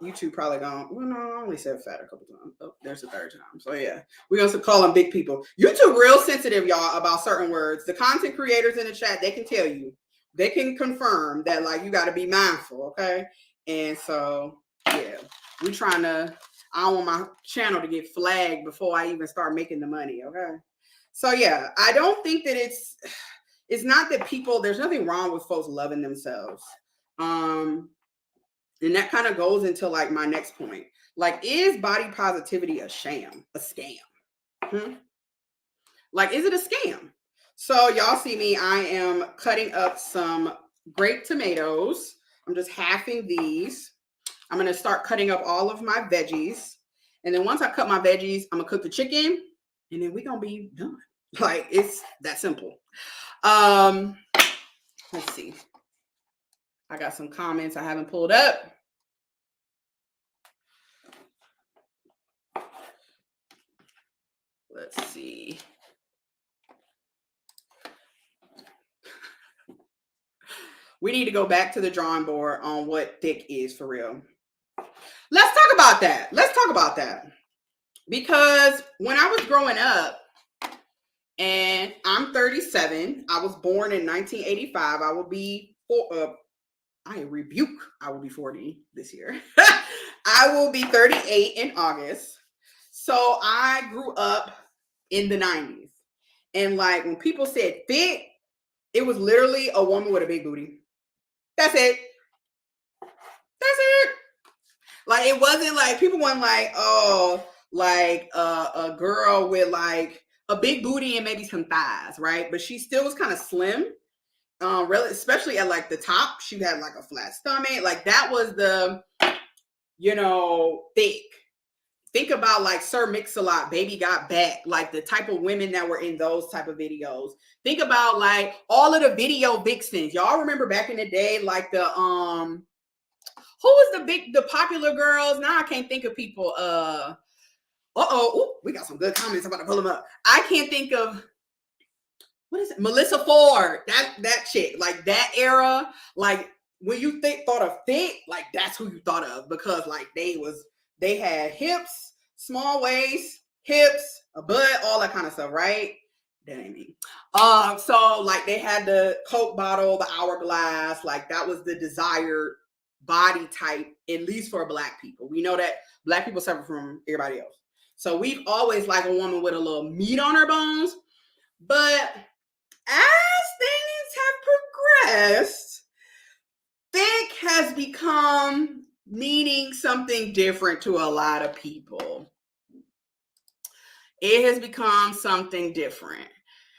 you two probably gone. Well, no, I only said fat a couple times. Oh, there's a third time. So yeah, we're gonna call them big people. You two real sensitive, y'all, about certain words. The content creators in the chat, they can tell you, they can confirm that, like, you got to be mindful, okay? And so yeah, we trying to. I don't want my channel to get flagged before I even start making the money, okay? So yeah, I don't think that it's not that people. There's nothing wrong with folks loving themselves. And that kind of goes into like my next point. Like, is body positivity a sham, a scam? Like, is it a scam? So y'all see me, I am cutting up some grape tomatoes. I'm just halving these. I'm going to start cutting up all of my veggies. And then once I cut my veggies, I'm going to cook the chicken and then we're going to be done. Like, it's that simple. Let's see. I got some comments I haven't pulled up. Let's see. We need to go back to the drawing board on what thick is for real. Let's talk about that. Let's talk about that. Because when I was growing up, and I'm 37, I was born in 1985. I will be, I will be 40 this year. I will be 38 in August. So I grew up in the 90s. And like when people said thick, it was literally a woman with a big booty. That's it. That's it. Like, it wasn't like, people weren't like, oh, like a girl with like a big booty and maybe some thighs, right? But she still was kind of slim, really, especially at like the top. She had like a flat stomach. Like, that was the, thick. Think about like Sir Mix-a-Lot, Baby Got Back, like the type of women that were in those type of videos. Think about like all of the video vixens. Y'all remember back in the day, like the who was the popular girls? Now I can't think of people. We got some good comments. I'm about to pull them up. I can't think of, what is it? Melissa Ford. That chick, like that era. Like when you thought of thick, like that's who you thought of, because like they had hips, small waist, hips, a butt, all that kind of stuff, right? That ain't me. So like they had the Coke bottle, the hourglass, like that was the desired body type, at least for Black people. We know that Black people suffer from everybody else. So we've always liked a woman with a little meat on her bones. But as things have progressed, thick has become meaning something different to a lot of people. It has become something different.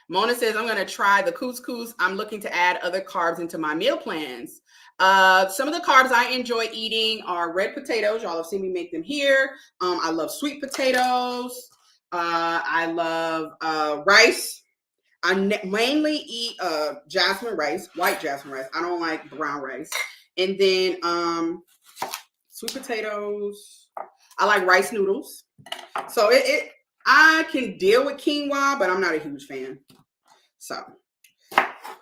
Mona says, I'm going to try the CousCous. I'm looking to add other carbs into my meal plans. Some of the carbs I enjoy eating are red potatoes. Y'all have seen me make them here. I love sweet potatoes. I love rice. I mainly eat jasmine rice, white jasmine rice. I don't like brown rice. And then sweet potatoes. I like rice noodles. So I can deal with quinoa, but I'm not a huge fan. So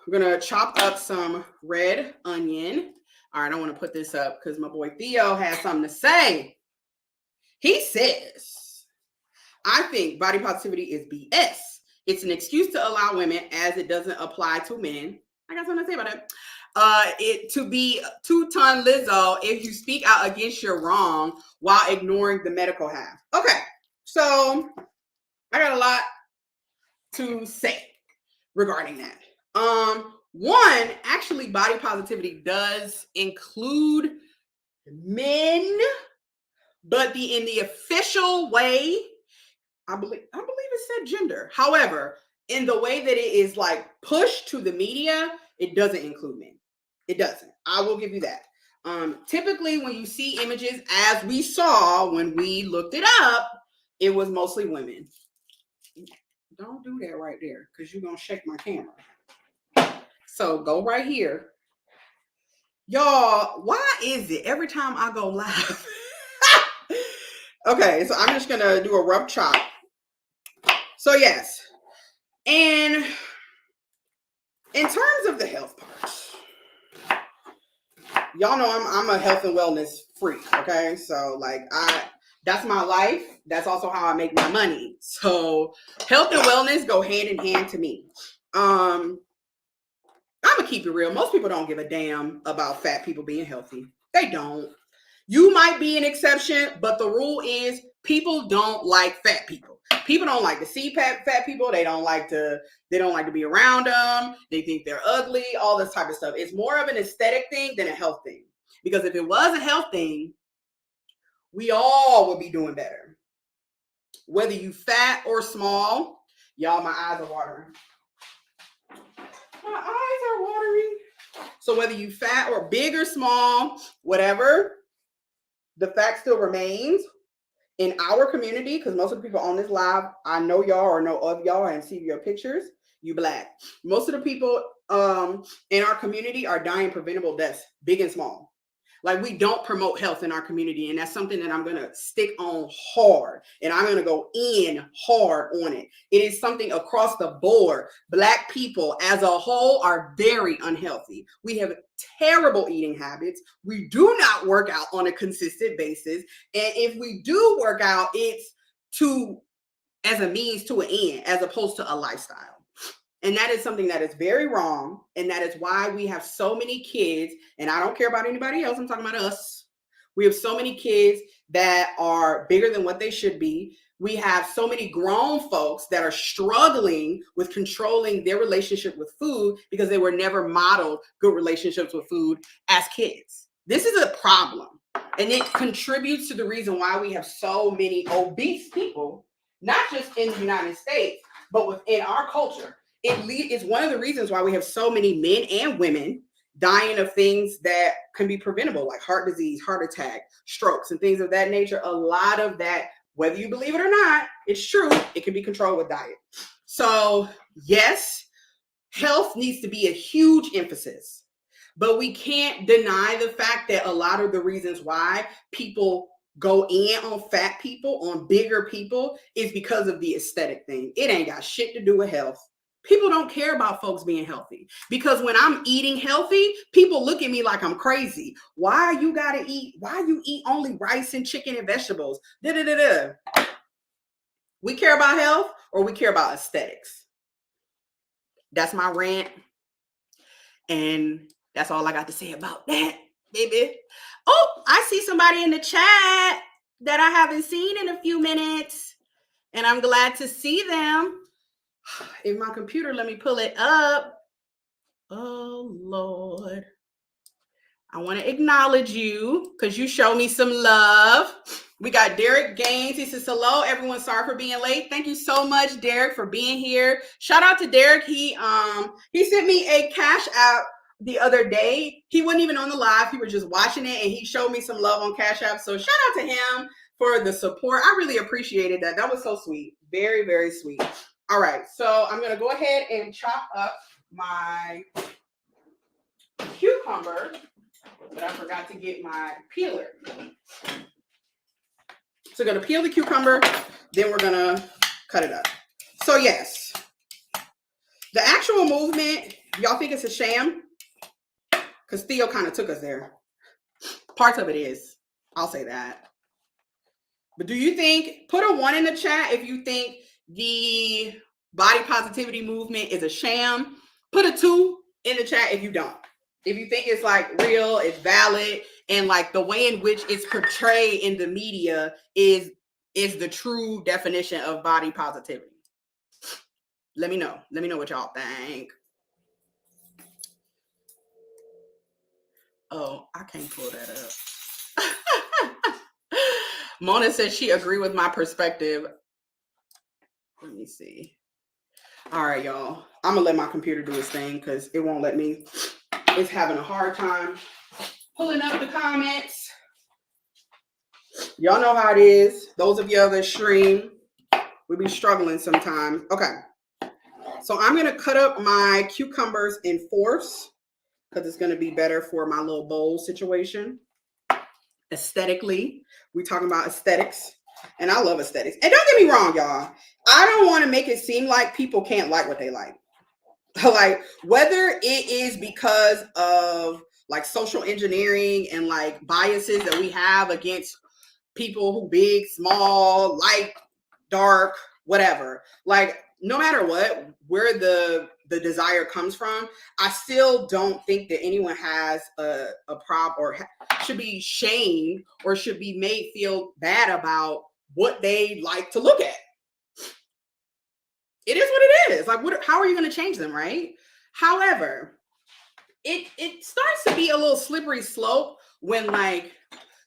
we're going to chop up some red onion. All right, I want to put this up because my boy Theo has something to say. He says, I think body positivity is BS. It's an excuse to allow women, as it doesn't apply to men. I got something to say about it. It to be 2-ton Lizzo if you speak out against your wrong while ignoring the medical half. Okay, so I got a lot to say regarding that. One, actually, body positivity does include men, but in the official way, I believe it said gender. However, in the way that it is like pushed to the media, it doesn't include men. It doesn't. I will give you that. Typically, when you see images, as we saw when we looked it up, it was mostly women. Don't do that right there because you're going to shake my camera. So go right here. Y'all, why is it every time I go live? Okay, so I'm just going to do a rough chop. So yes, and in terms of the health part, y'all know I'm a health and wellness freak, okay? So like that's my life. That's also how I make my money. So health and wellness go hand in hand to me. I'm gonna keep it real. Most people don't give a damn about fat people being healthy. They don't. You might be an exception, but the rule is people don't like fat people. People don't like to see fat people. They don't like to be around them. They think they're ugly, all this type of stuff. It's more of an aesthetic thing than a health thing. Because if it was a health thing, we all would be doing better. Whether you fat or small, y'all, my eyes are watering. My eyes are watering. So whether you fat or big or small, whatever, the fact still remains in our community, because most of the people on this live, I know y'all or know of y'all and see your pictures, you Black. Most of the people in our community are dying preventable deaths, big and small. Like, we don't promote health in our community, and that's something that I'm going to stick on hard, and I'm going to go in hard on it. It is something across the board. Black people as a whole are very unhealthy. We have terrible eating habits. We do not work out on a consistent basis, and if we do work out, it's as a means to an end, as opposed to a lifestyle. And that is something that is very wrong. And that is why we have so many kids, and I don't care about anybody else, I'm talking about us. We have so many kids that are bigger than what they should be. We have so many grown folks that are struggling with controlling their relationship with food because they were never modeled good relationships with food as kids. This is a problem. And it contributes to the reason why we have so many obese people, not just in the United States, but within our culture. It's one of the reasons why we have so many men and women dying of things that can be preventable, like heart disease, heart attack, strokes, and things of that nature. A lot of that, whether you believe it or not, it's true. It can be controlled with diet. So yes, health needs to be a huge emphasis, but we can't deny the fact that a lot of the reasons why people go in on fat people, on bigger people, is because of the aesthetic thing. It ain't got shit to do with health. People don't care about folks being healthy, because when I'm eating healthy, people look at me like I'm crazy. Why you eat only rice and chicken and vegetables? We care about health, or we care about aesthetics. That's my rant. And that's all I got to say about that, baby. Oh, I see somebody in the chat that I haven't seen in a few minutes, and I'm glad to see them. If my computer let me pull it up. Oh, Lord. I want to acknowledge you because you show me some love. We got Derek Gaines. He says, hello, everyone. Sorry for being late. Thank you so much, Derek, for being here. Shout out to Derek. He sent me a Cash App the other day. He wasn't even on the live. He was just watching it, and he showed me some love on Cash App. So shout out to him for the support. I really appreciated that. That was so sweet. Very, very sweet. All right. So I'm going to go ahead and chop up my cucumber, but I forgot to get my peeler. So we're going to peel the cucumber, then we're going to cut it up. So yes, the actual movement, y'all think it's a sham? Because Theo kind of took us there. Parts of it is. I'll say that. But do you think, put a 1 in the chat if you think the body positivity movement is a sham. Put a 2 in the chat if you don't. If you think it's like real, it's valid, and like the way in which it's portrayed in the media is the true definition of body positivity. Let me know. Let me know what y'all think. Oh, I can't pull that up. Mona said she agreed with my perspective. Let me see. All right, y'all. I'm gonna let my computer do its thing because it won't let me. It's having a hard time Pulling up the comments. Y'all know how it is. Those of y'all that stream, we be struggling sometimes. Okay. So I'm going to cut up my cucumbers in fourths because it's going to be better for my little bowl situation. Aesthetically, we talking about aesthetics, and I love aesthetics. And don't get me wrong, y'all. I don't want to make it seem like people can't like what they like. Like, whether it is because of like social engineering and like biases that we have against people who big, small, light, dark, whatever. Like, no matter what, where the desire comes from, I still don't think that anyone has a problem or should be shamed or should be made feel bad about what they like to look at. It is what it is. Like, how are you going to change them, right? However, it starts to be a little slippery slope when like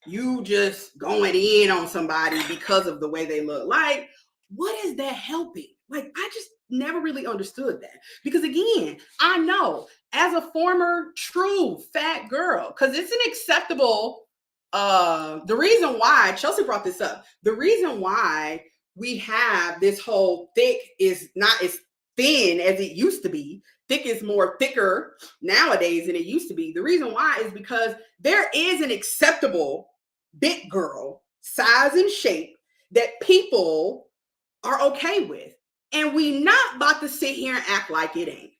you just going in on somebody because of the way they look. Like, what is that helping? Like, I just never really understood that. Because again, I know as a former true fat girl, because it's an acceptable, the reason why, Chelsea brought this up, the reason why we have this whole thick is not as thin as it used to be. Thick is more thicker nowadays than it used to be. The reason why is because there is an acceptable big girl size and shape that people are okay with. And we not about to sit here and act like it ain't.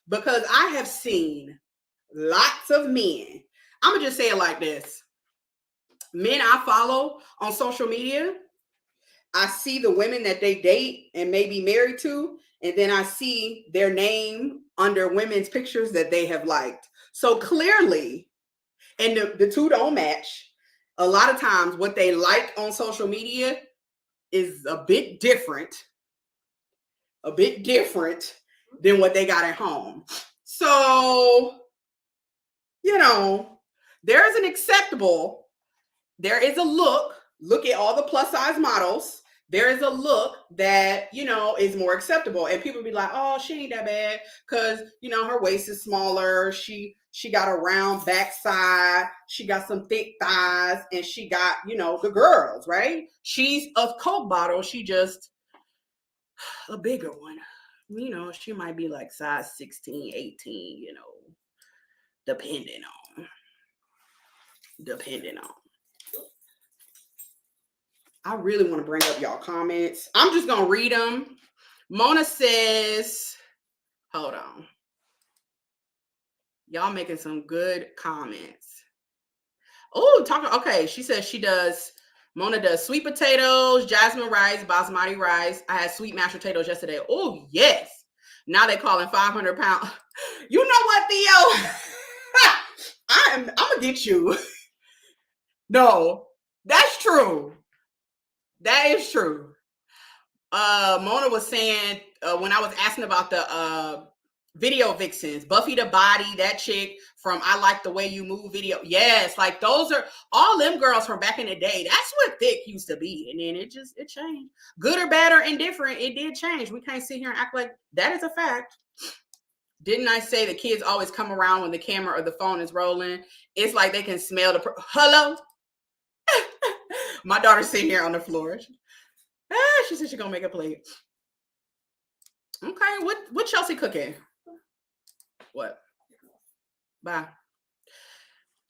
Because I have seen lots of men. I'm going to just say it like this. Men I follow on social media, I see the women that they date and may be married to, and then I see their name under women's pictures that they have liked. So clearly, and the two don't match. A lot of times what they like on social media is a bit different than what they got at home. So, you know, there is a look at all the plus size models. There is a look that, you know, is more acceptable. And people be like, oh, she ain't that bad because, you know, her waist is smaller. She got a round backside. She got some thick thighs. And she got, you know, the girls, right? She's a Coke bottle. She just a bigger one. You know, she might be like size 16, 18, you know, depending on. I really want to bring up y'all comments. I'm just going to read them. Mona says, hold on. Y'all making some good comments. Oh, okay. She says Mona does sweet potatoes, jasmine rice, basmati rice. I had sweet mashed potatoes yesterday. Oh, yes. Now they calling 500 pounds. You know what, Theo? I'm going to get you. No, that's true. That is true. Mona was saying when I was asking about the video vixens, Buffy the Body, that chick from I Like the Way You Move video. Yes, like those are all them girls from back in the day. That's what thick used to be. And then it changed. Good or bad or indifferent, it did change. We can't sit here and act like that is a fact. Didn't I say the kids always come around when the camera or the phone is rolling? It's like they can smell the hello. My daughter's sitting here on the floor. She said she's gonna make a plate. Okay, what Chelsea cooking? What? Bye.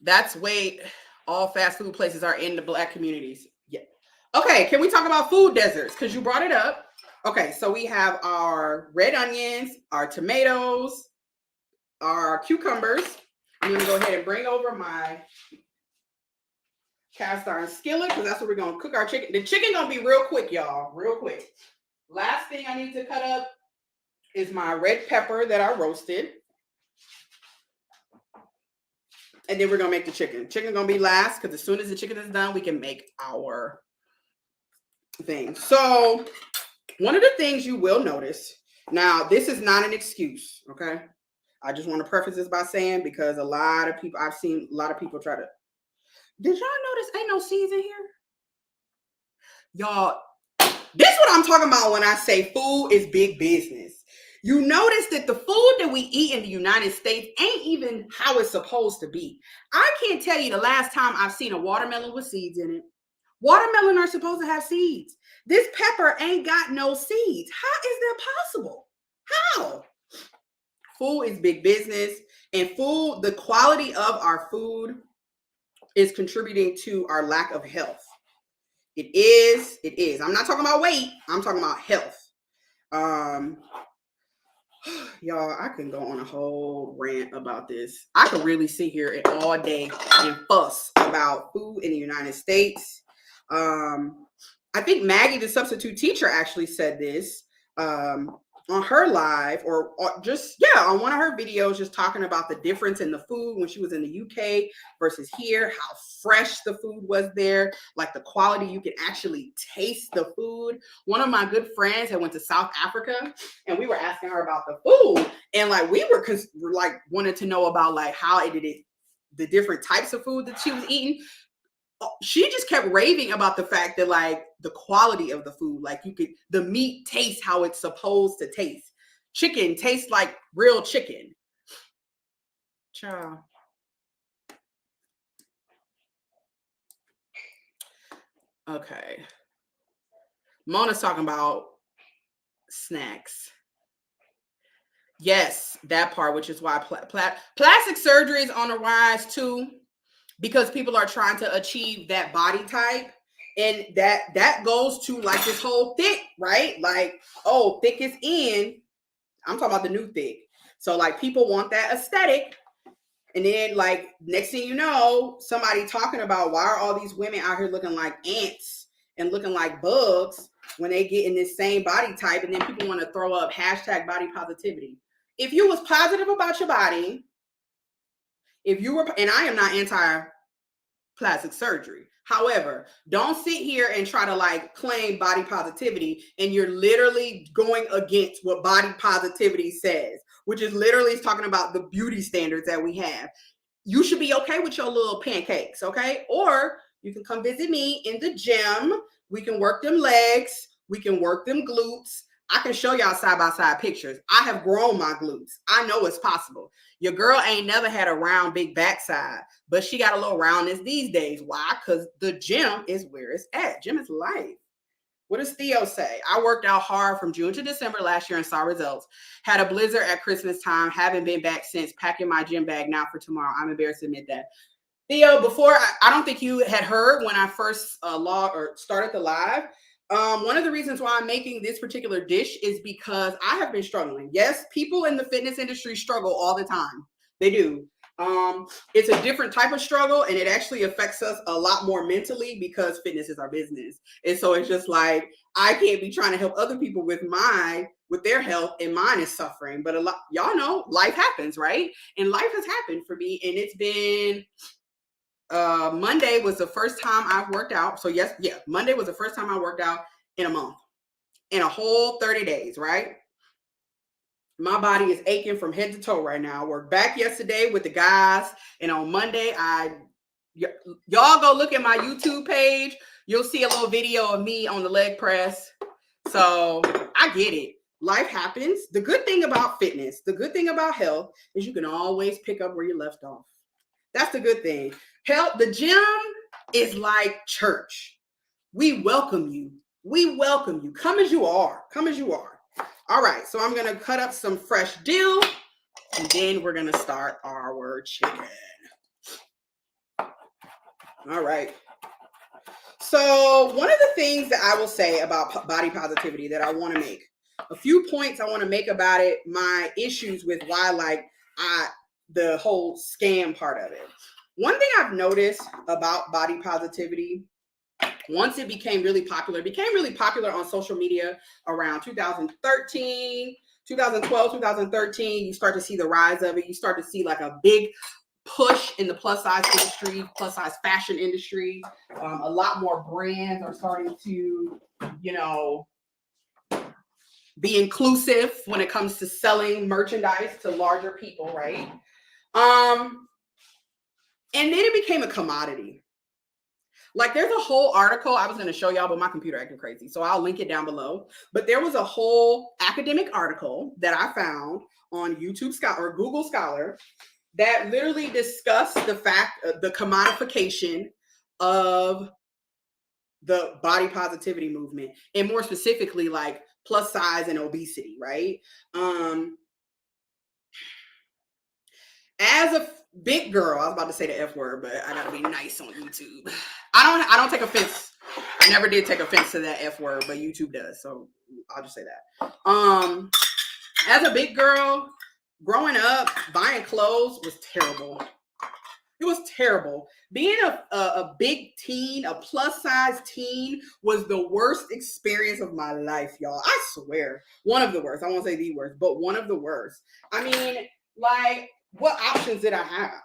That's wait. All fast food places are in the Black communities. Yeah. Okay, can we talk about food deserts? Because you brought it up. Okay, so we have our red onions, our tomatoes, our cucumbers. I'm gonna go ahead and bring over my cast iron skillet because that's where we're gonna cook our chicken. The chicken gonna be real quick, y'all. Real quick. Last thing I need to cut up is my red pepper that I roasted. And then we're gonna make the chicken. Chicken gonna be last because as soon as the chicken is done, we can make our thing. So one of the things you will notice, now this is not an excuse, okay? I just want to preface this by saying because I've seen a lot of people try to. Did y'all notice ain't no season here? Y'all, this is what I'm talking about when I say food is big business. You notice that the food that we eat in the United States ain't even how it's supposed to be. I can't tell you the last time I've seen a watermelon with seeds in it. Watermelon are supposed to have seeds. This pepper ain't got no seeds. How is that possible? How? Food is big business, and food, the quality of our food is contributing to our lack of health. It is. I'm not talking about weight. I'm talking about health. Y'all, I can go on a whole rant about this. I could really sit here all day and fuss about food in the United States. I think Maggie, the substitute teacher, actually said this on her live or just, on one of her videos, just talking about the difference in the food when she was in the UK versus here, how fresh the food was there, like the quality, you can actually taste the food. One of my good friends had went to South Africa, and we were asking her about the food, and like we were like wanted to know about like how it did the different types of food that she was eating. She just kept raving about the fact that like the quality of the food, like the meat tastes how it's supposed to taste. Chicken tastes like real chicken. Ciao. Okay. Mona's talking about snacks. Yes, that part, which is why plastic surgery is on the rise too, because people are trying to achieve that body type, and that goes to like this whole thick, right? Like, oh, thick is in. I'm talking about the new thick. So like people want that aesthetic, and then like next thing you know, somebody talking about why are all these women out here looking like ants and looking like bugs when they get in this same body type, and then people want to throw up hashtag body positivity. If you was positive about your body, if you were, and I am not anti-plastic surgery. However, don't sit here and try to like claim body positivity, and you're literally going against what body positivity says, which is literally talking about the beauty standards that we have. You should be okay with your little pancakes, okay? Or you can come visit me in the gym. We can work them legs. We can work them glutes. I can show y'all side-by-side pictures. I have grown my glutes. I know it's possible. Your girl ain't never had a round, big backside, but she got a little roundness these days. Why? Because the gym is where it's at. Gym is life. What does Theo say? I worked out hard from June to December last year and saw results. Had a blizzard at Christmas time. Haven't been back since. Packing my gym bag now for tomorrow. I'm embarrassed to admit that. Theo, before, I don't think you had heard when I first started the live. One of the reasons why I'm making this particular dish is because I have been struggling. Yes, people in the fitness industry struggle all the time. They do. It's a different type of struggle, and it actually affects us a lot more mentally because fitness is our business. And so it's just like, I can't be trying to help other people with their health, and mine is suffering. But y'all know life happens, right? And life has happened for me, and it's been Monday was the first time I've worked out. So Monday was the first time I worked out in a month, in a whole 30 days, right? My body is aching from head to toe right now. I worked back yesterday with the guys, and on Monday, y'all go look at my YouTube page. You'll see a little video of me on the leg press. So I get it. Life happens. The good thing about fitness, the good thing about health is you can always pick up where you left off. That's the good thing. The gym is like church. We welcome you. We welcome you. Come as you are. Come as you are. All right. So I'm going to cut up some fresh dill, and then we're going to start our chicken. All right. So one of the things that I will say about body positivity that I want to make, a few points I want to make about it, my issues with why the whole scam part of it. One thing I've noticed about body positivity, once it became really popular on social media around 2013, 2012, 2013, you start to see the rise of it. You start to see like a big push in the plus size industry, plus size fashion industry. A lot more brands are starting to, be inclusive when it comes to selling merchandise to larger people, right? And then it became a commodity. Like there's a whole article I was going to show y'all, but my computer acting crazy. So I'll link it down below. But there was a whole academic article that I found on YouTube Scholar or Google Scholar that literally discussed the fact of the commodification of the body positivity movement, and more specifically like plus size and obesity, right? As a big girl, I was about to say the F word, but I gotta be nice on YouTube. I don't take offense. I never did take offense to that F word, but YouTube does, so I'll just say that. As a big girl, growing up, buying clothes was terrible. It was terrible. Being a big teen, a plus size teen, was the worst experience of my life, y'all. I swear. One of the worst. I won't say the worst, but one of the worst. I mean, like, what options did I have?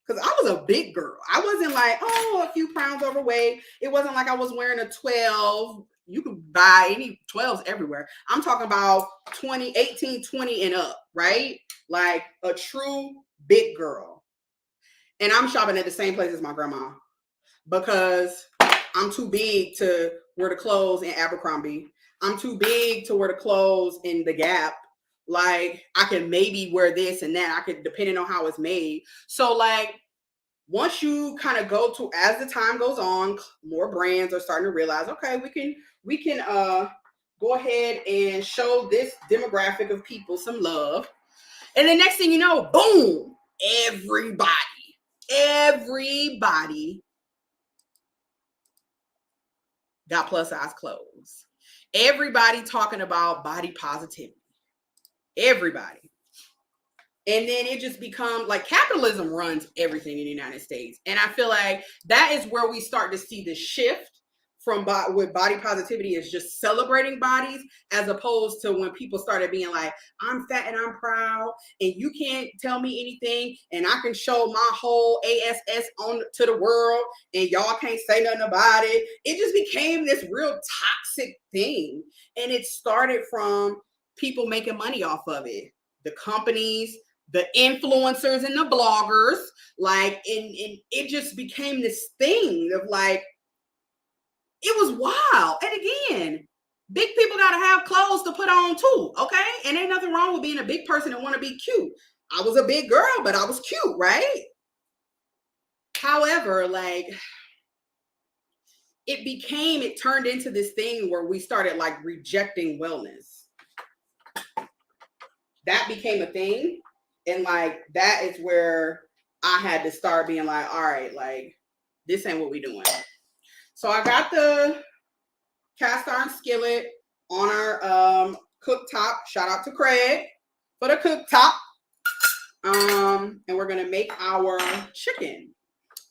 Because I was a big girl. I wasn't like, oh, a few pounds overweight. It wasn't like I was wearing a 12. You could buy any 12s everywhere. I'm talking about 20, 18, 20 and up, right? Like a true big girl. And I'm shopping at the same place as my grandma because I'm too big to wear the clothes in Abercrombie. I'm too big to wear the clothes in the Gap. Like I can maybe wear this and that. I could, depending on how it's made. So like once you kind of go to, as the time goes on, more brands are starting to realize, okay, we can go ahead and show this demographic of people some love. And the next thing you know, boom, everybody got plus size clothes. Everybody talking about body positivity. Everybody. And then it just becomes like capitalism runs everything in the United States. And I feel like that is where we start to see the shift from with body positivity is just celebrating bodies, as opposed to when people started being like, I'm fat and I'm proud and you can't tell me anything and I can show my whole ASS on to the world and y'all can't say nothing about it. It just became this real toxic thing. And it started from people making money off of it. The companies, the influencers and the bloggers, like, and it just became this thing of like, it was wild. And again, big people got to have clothes to put on too, okay? And ain't nothing wrong with being a big person and want to be cute. I was a big girl, but I was cute, right? However, like, it turned into this thing where we started like rejecting wellness. That became a thing. And like, that is where I had to start being like, all right, like, this ain't what we doing. So I got the cast iron skillet on our cooktop. Shout out to Craig for the cooktop. And we're gonna make our chicken.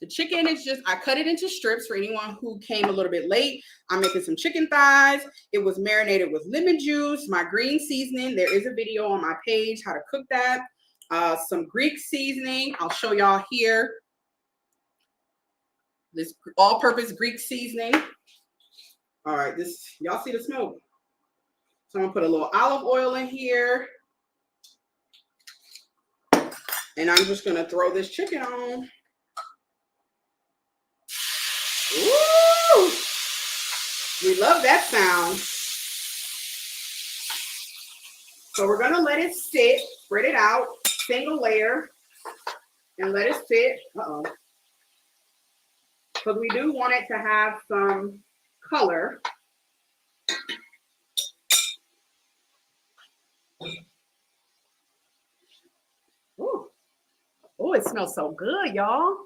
The chicken is just, I cut it into strips for anyone who came a little bit late. I'm making some chicken thighs. It was marinated with lemon juice, my green seasoning. There is a video on my page how to cook that. Some Greek seasoning. I'll show y'all here. This all-purpose Greek seasoning. All right, this, y'all see the smoke? So I'm gonna put a little olive oil in here. And I'm just gonna throw this chicken on. Ooh! We love that sound. So we're gonna let it sit, spread it out, single layer, and let it sit. Uh-oh. Because we do want it to have some color. Ooh. Oh, it smells so good, y'all.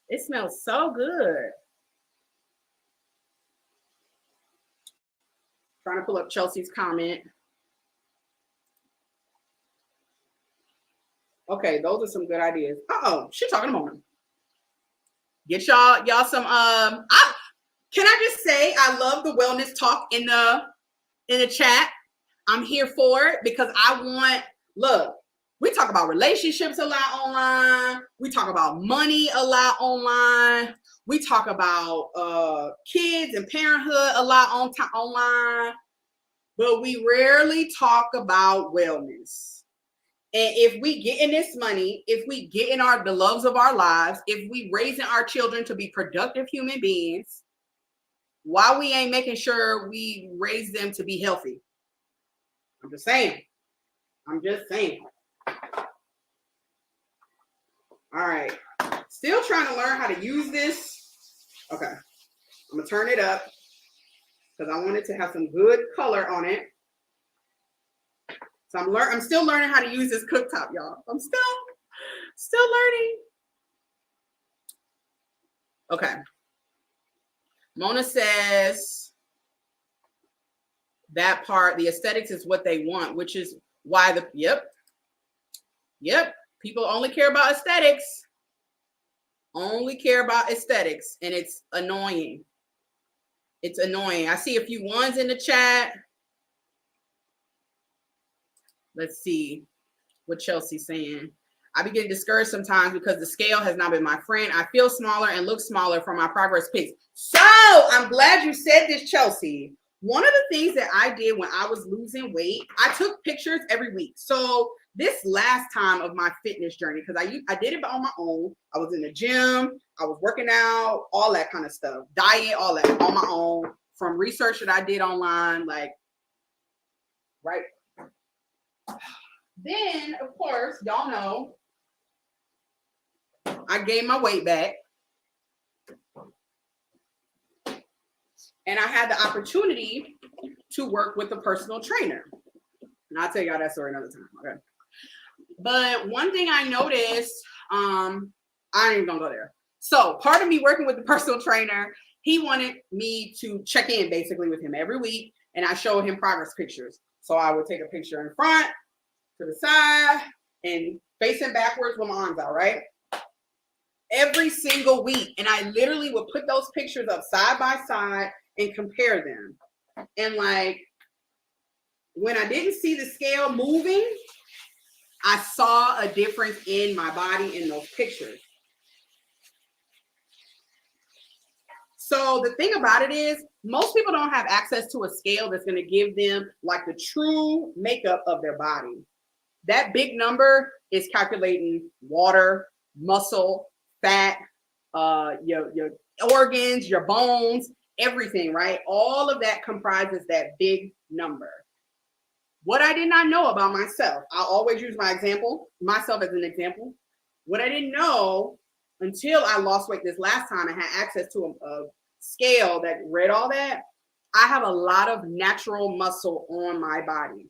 It smells so good. Trying to pull up Chelsea's comment. Okay, those are some good ideas. Uh-oh, she's talking to Mona. Get y'all some can I just say I love the wellness talk in the chat. I'm here for it because I want, look, we talk about relationships a lot online. We talk about money a lot online. We talk about kids and parenthood a lot online. But we rarely talk about wellness. And if we get in this money, if we get in the loves of our lives, if we raising our children to be productive human beings, why we ain't making sure we raise them to be healthy? I'm just saying. All right. Still trying to learn how to use this. Okay. I'm going to turn it up because I want it to have some good color on it. So I'm still learning how to use this cooktop, y'all. I'm still learning. Okay. Mona says that part, the aesthetics is what they want, which is why yep. People only care about aesthetics. And it's annoying. I see a few ones in the chat. Let's see what Chelsea's saying. I be getting discouraged sometimes because the scale has not been my friend. I feel smaller and look smaller from my progress pics. So I'm glad you said this, Chelsea. One of the things that I did when I was losing weight, I took pictures every week. So this last time of my fitness journey, because I did it on my own. I was in the gym, I was working out, all that kind of stuff, diet, all that on my own, from research that I did online, like, right. Then, of course, y'all know, I gained my weight back. And I had the opportunity to work with a personal trainer. And I'll tell y'all that story another time. Okay. But one thing I noticed, I ain't even gonna go there. So part of me working with the personal trainer, he wanted me to check in basically with him every week. And I showed him progress pictures. So I would take a picture in front, to the side, and facing backwards with my arms out, right? Every single week. And I literally would put those pictures up side by side and compare them. And like, when I didn't see the scale moving, I saw a difference in my body in those pictures. So the thing about it is, most people don't have access to a scale that's going to give them like the true makeup of their body. That big number is calculating water, muscle, fat, your organs, your bones, everything, right? All of that comprises that big number. What I did not know about myself, I'll always use myself as an example. What I didn't know until I lost weight this last time and had access to a scale that read all that, I have a lot of natural muscle on my body.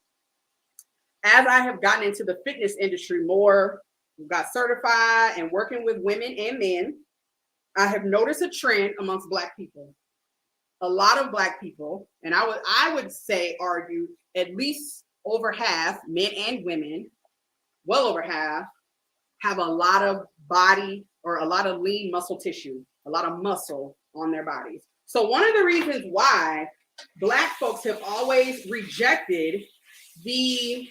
As I have gotten into the fitness industry more, got certified and working with women and men, I have noticed a trend amongst Black people. A lot of Black people, and I would say argue at least over half, men and women, well over half, have a lot of body or a lot of lean muscle tissue, a lot of muscle on their bodies. So one of the reasons why Black folks have always rejected the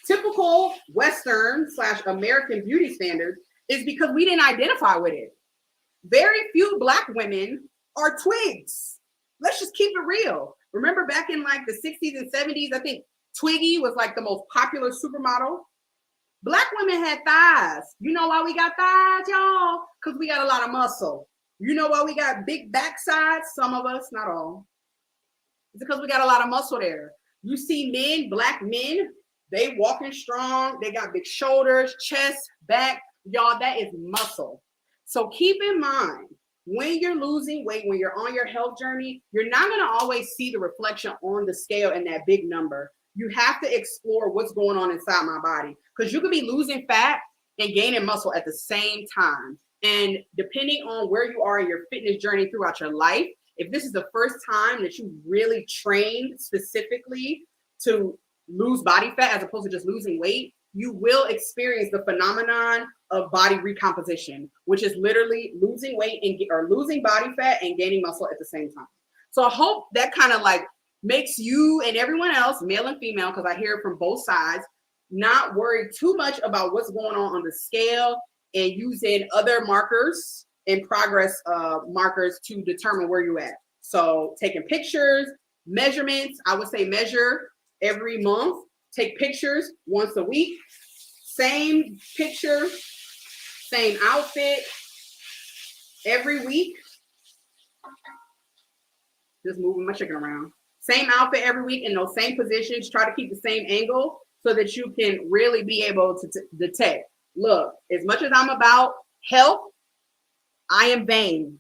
typical Western/American beauty standards is because we didn't identify with it. Very few Black women are twigs. Let's just keep it real. Remember back in like the 60s and 70s, I think Twiggy was like the most popular supermodel. Black women had thighs. You know why we got thighs, y'all? Because we got a lot of muscle. You know why we got big backsides? Some of us, not all. It's because we got a lot of muscle there. You see men, Black men, they walking strong. They got big shoulders, chest, back. Y'all, that is muscle. So keep in mind, when you're losing weight, when you're on your health journey, you're not going to always see the reflection on the scale and that big number. You have to explore what's going on inside my body, because you could be losing fat and gaining muscle at the same time. And depending on where you are in your fitness journey throughout your life, if this is the first time that you really trained specifically to lose body fat as opposed to just losing weight, you will experience the phenomenon of body recomposition, which is literally losing weight or losing body fat and gaining muscle at the same time. So I hope that kind of like makes you and everyone else, male and female, because I hear it from both sides, not worry too much about what's going on the scale and using other markers and progress markers to determine where you're at. So taking pictures, measurements, I would say measure every month take pictures once a week. Same picture, same outfit every week. Just moving my chicken around. Same outfit every week in those same positions. Try to keep the same angle so that you can really be able to detect. Look, as much as I'm about health, I am vain.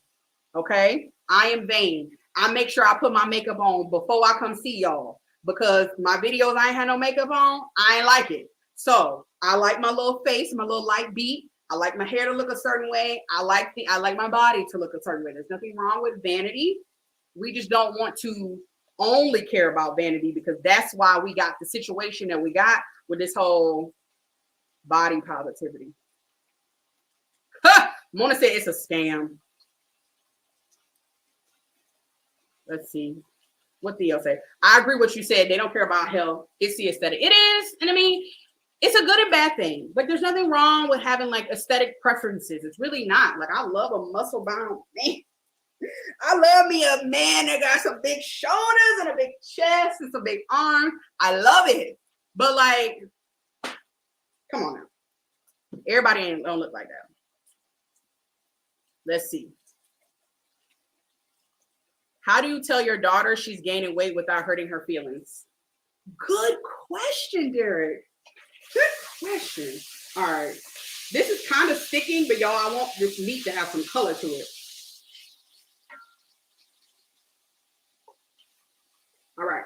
Okay? I am vain. I make sure I put my makeup on before I come see y'all, because my videos I ain't had no makeup on. I ain't like it. So I like my little face, my little light beat. I like my hair to look a certain way. I like my body to look a certain way. There's nothing wrong with vanity. We just don't want to only care about vanity, because that's why we got the situation that we got with this whole body positivity. Mona said it's a scam. Let's see. What Theo say? I agree with what you said. They don't care about health. It's the aesthetic. It is. And I mean, it's a good and bad thing. But there's nothing wrong with having like aesthetic preferences. It's really not. Like, I love a muscle bound man. I love me a man that got some big shoulders and a big chest and some big arms. I love it. But like, come on now. Everybody don't look like that. Let's see. How do you tell your daughter she's gaining weight without hurting her feelings? Good question, Derek. Good question. All right. This is kind of sticking, but y'all, I want this meat to have some color to it. All right.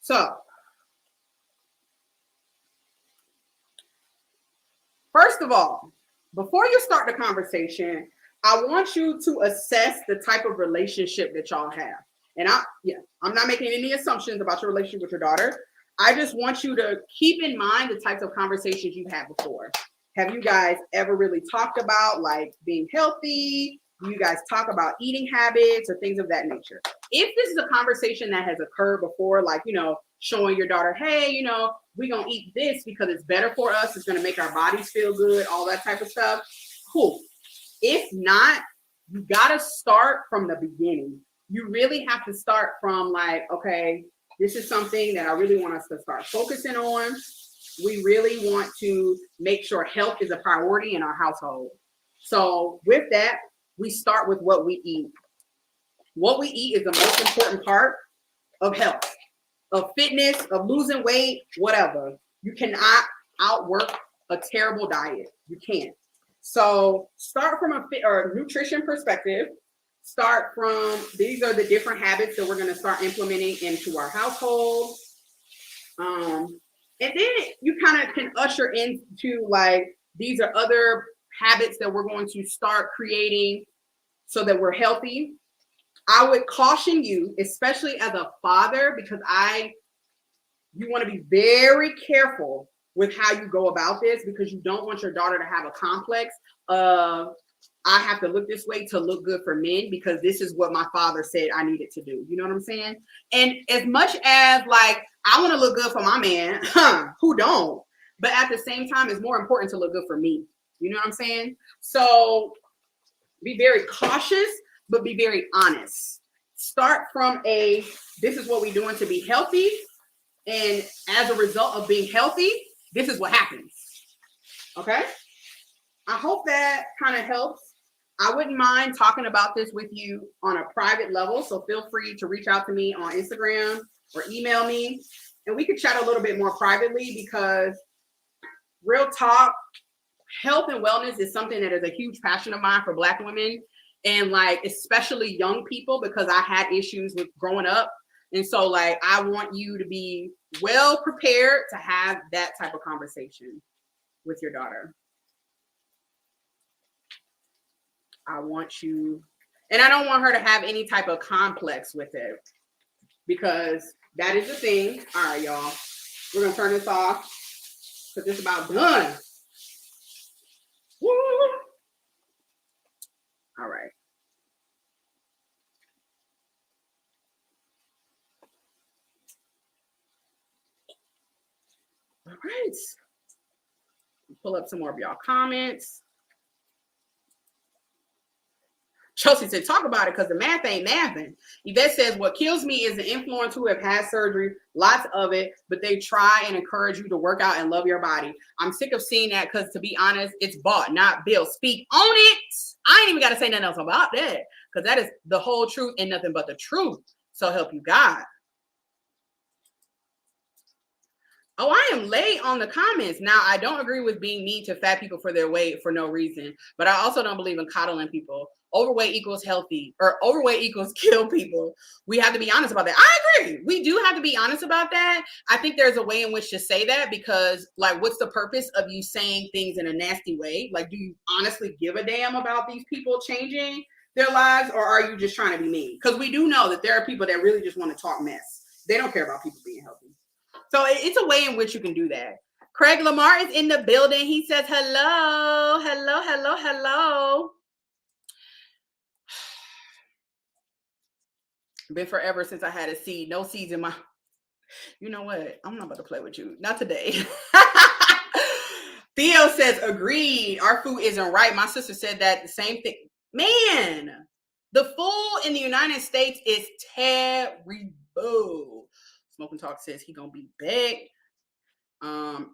So, first of all, before you start the conversation, I want you to assess the type of relationship that y'all have. And I'm not making any assumptions about your relationship with your daughter. I just want you to keep in mind the types of conversations you've had before. Have you guys ever really talked about like being healthy? Do you guys talk about eating habits or things of that nature? If this is a conversation that has occurred before, like, you know, showing your daughter, hey, you know, we're going to eat this because it's better for us. It's going to make our bodies feel good, all that type of stuff. Cool. If not, you got to start from the beginning. You really have to start from like, okay, this is something that I really want us to start focusing on. We really want to make sure health is a priority in our household. So with that, we start with what we eat. What we eat is the most important part of health, of fitness, of losing weight, whatever. You cannot outwork a terrible diet. You can't. So start from a fit or nutrition perspective. Start from, these are the different habits that we're going to start implementing into our household. And then you kind of can usher into like, these are other habits that we're going to start creating so that we're healthy. I would caution you, especially as a father, because you want to be very careful with how you go about this, because you don't want your daughter to have a complex of, I have to look this way to look good for men because this is what my father said I needed to do. You know what I'm saying? And as much as like, I want to look good for my man, who don't? But at the same time, it's more important to look good for me. You know what I'm saying? So be very cautious, but be very honest. Start from this is what we're doing to be healthy. And as a result of being healthy, this is what happens. Okay? I hope that kind of helps. I wouldn't mind talking about this with you on a private level. So feel free to reach out to me on Instagram or email me. And we could chat a little bit more privately, because real talk, health and wellness is something that is a huge passion of mine for Black women. And like, especially young people, because I had issues with growing up. And so like, I want you to be well prepared to have that type of conversation with your daughter. I want you, and I don't want her to have any type of complex with it, because that is the thing. All right, y'all, we're going to turn this off because it's about done. Woo! All right. All right. Pull up some more of y'all comments. Chelsea said, talk about it because the math ain't mathing. Yvette says, what kills me is the influencers who have had surgery, lots of it, but they try and encourage you to work out and love your body. I'm sick of seeing that because, to be honest, it's bought, not built. Speak on it. I ain't even got to say nothing else about that because that is the whole truth and nothing but the truth. So help you God. Oh, I am late on the comments. Now, I don't agree with being mean to fat people for their weight for no reason, but I also don't believe in coddling people. Overweight equals healthy, or overweight equals kill people. We have to be honest about that. I agree. We do have to be honest about that. I think there's a way in which to say that because, like, what's the purpose of you saying things in a nasty way? Like, do you honestly give a damn about these people changing their lives, or are you just trying to be mean? Because we do know that there are people that really just want to talk mess. They don't care about people being healthy. So it's a way in which you can do that. Craig Lamar is in the building. He says, hello, hello, hello, hello. Been forever since I had a seed. No seeds in my... You know what? I'm not about to play with you. Not today. Theo says, agreed. Our food isn't right. My sister said that the same thing. Man, the food in the United States is terrible. Smoking Talk says he gonna be back.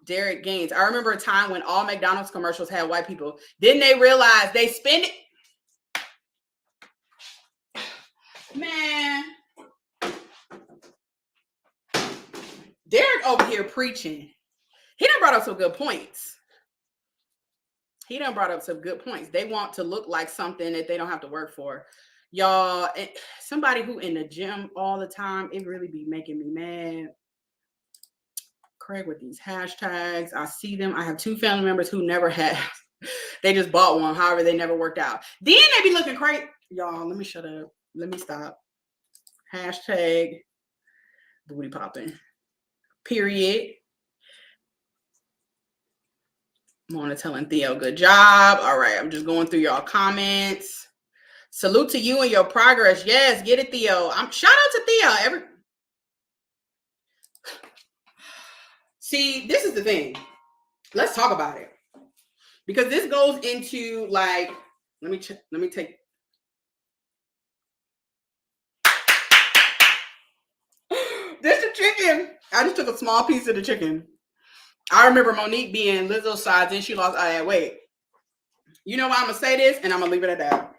Derek Gaines. I remember a time when all McDonald's commercials had white people. Then they realized they spend it. Man. Derek over here preaching. He done brought up some good points. They want to look like something that they don't have to work for. Y'all, somebody who in the gym all the time, it really be making me mad. Craig with these hashtags. I see them. I have 2 family members who never had. They just bought one. However, they never worked out. Then they be looking crazy. Y'all, let me shut up. Let me stop. Hashtag booty popping. Period. Mona telling Theo, good job. All right, I'm just going through y'all comments. Salute to you and your progress. Yes, get it, Theo. Shout out to Theo. See, this is the thing. Let's talk about it. Because this goes into, like, let me take. This the chicken. I just took a small piece of the chicken. I remember Monique being Lizzo's size and she lost all that weight. You know why I'm going to say this? And I'm going to leave it at that.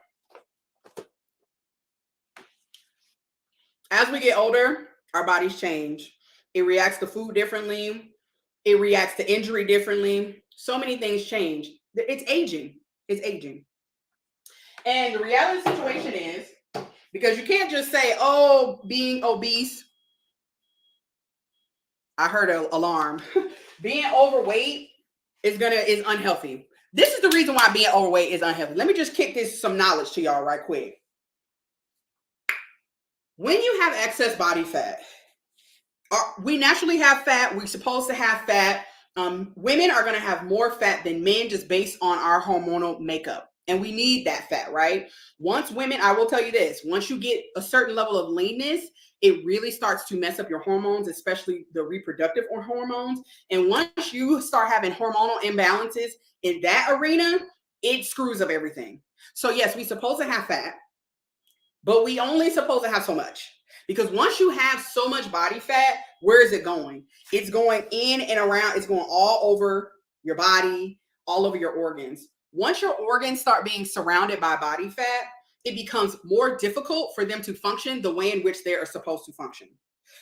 As we get older, our bodies change. It reacts to food differently. It reacts to injury differently. So many things change. It's aging. It's aging. And the reality situation is, because you can't just say, oh, being obese. I heard an alarm. Being overweight is unhealthy. This is the reason why being overweight is unhealthy. Let me just kick some knowledge to y'all right quick. When you have excess body fat, we naturally have fat. We're supposed to have fat. Women are going to have more fat than men just based on our hormonal makeup. And we need that fat, right? Once women, I will tell you this, once you get a certain level of leanness, it really starts to mess up your hormones, especially the reproductive hormones. And once you start having hormonal imbalances in that arena, it screws up everything. So yes, we're supposed to have fat, but we only supposed to have so much. Because once you have so much body fat, where is it going? It's going in and around. It's going all over your body, all over your organs. Once your organs start being surrounded by body fat, it becomes more difficult for them to function the way in which they are supposed to function.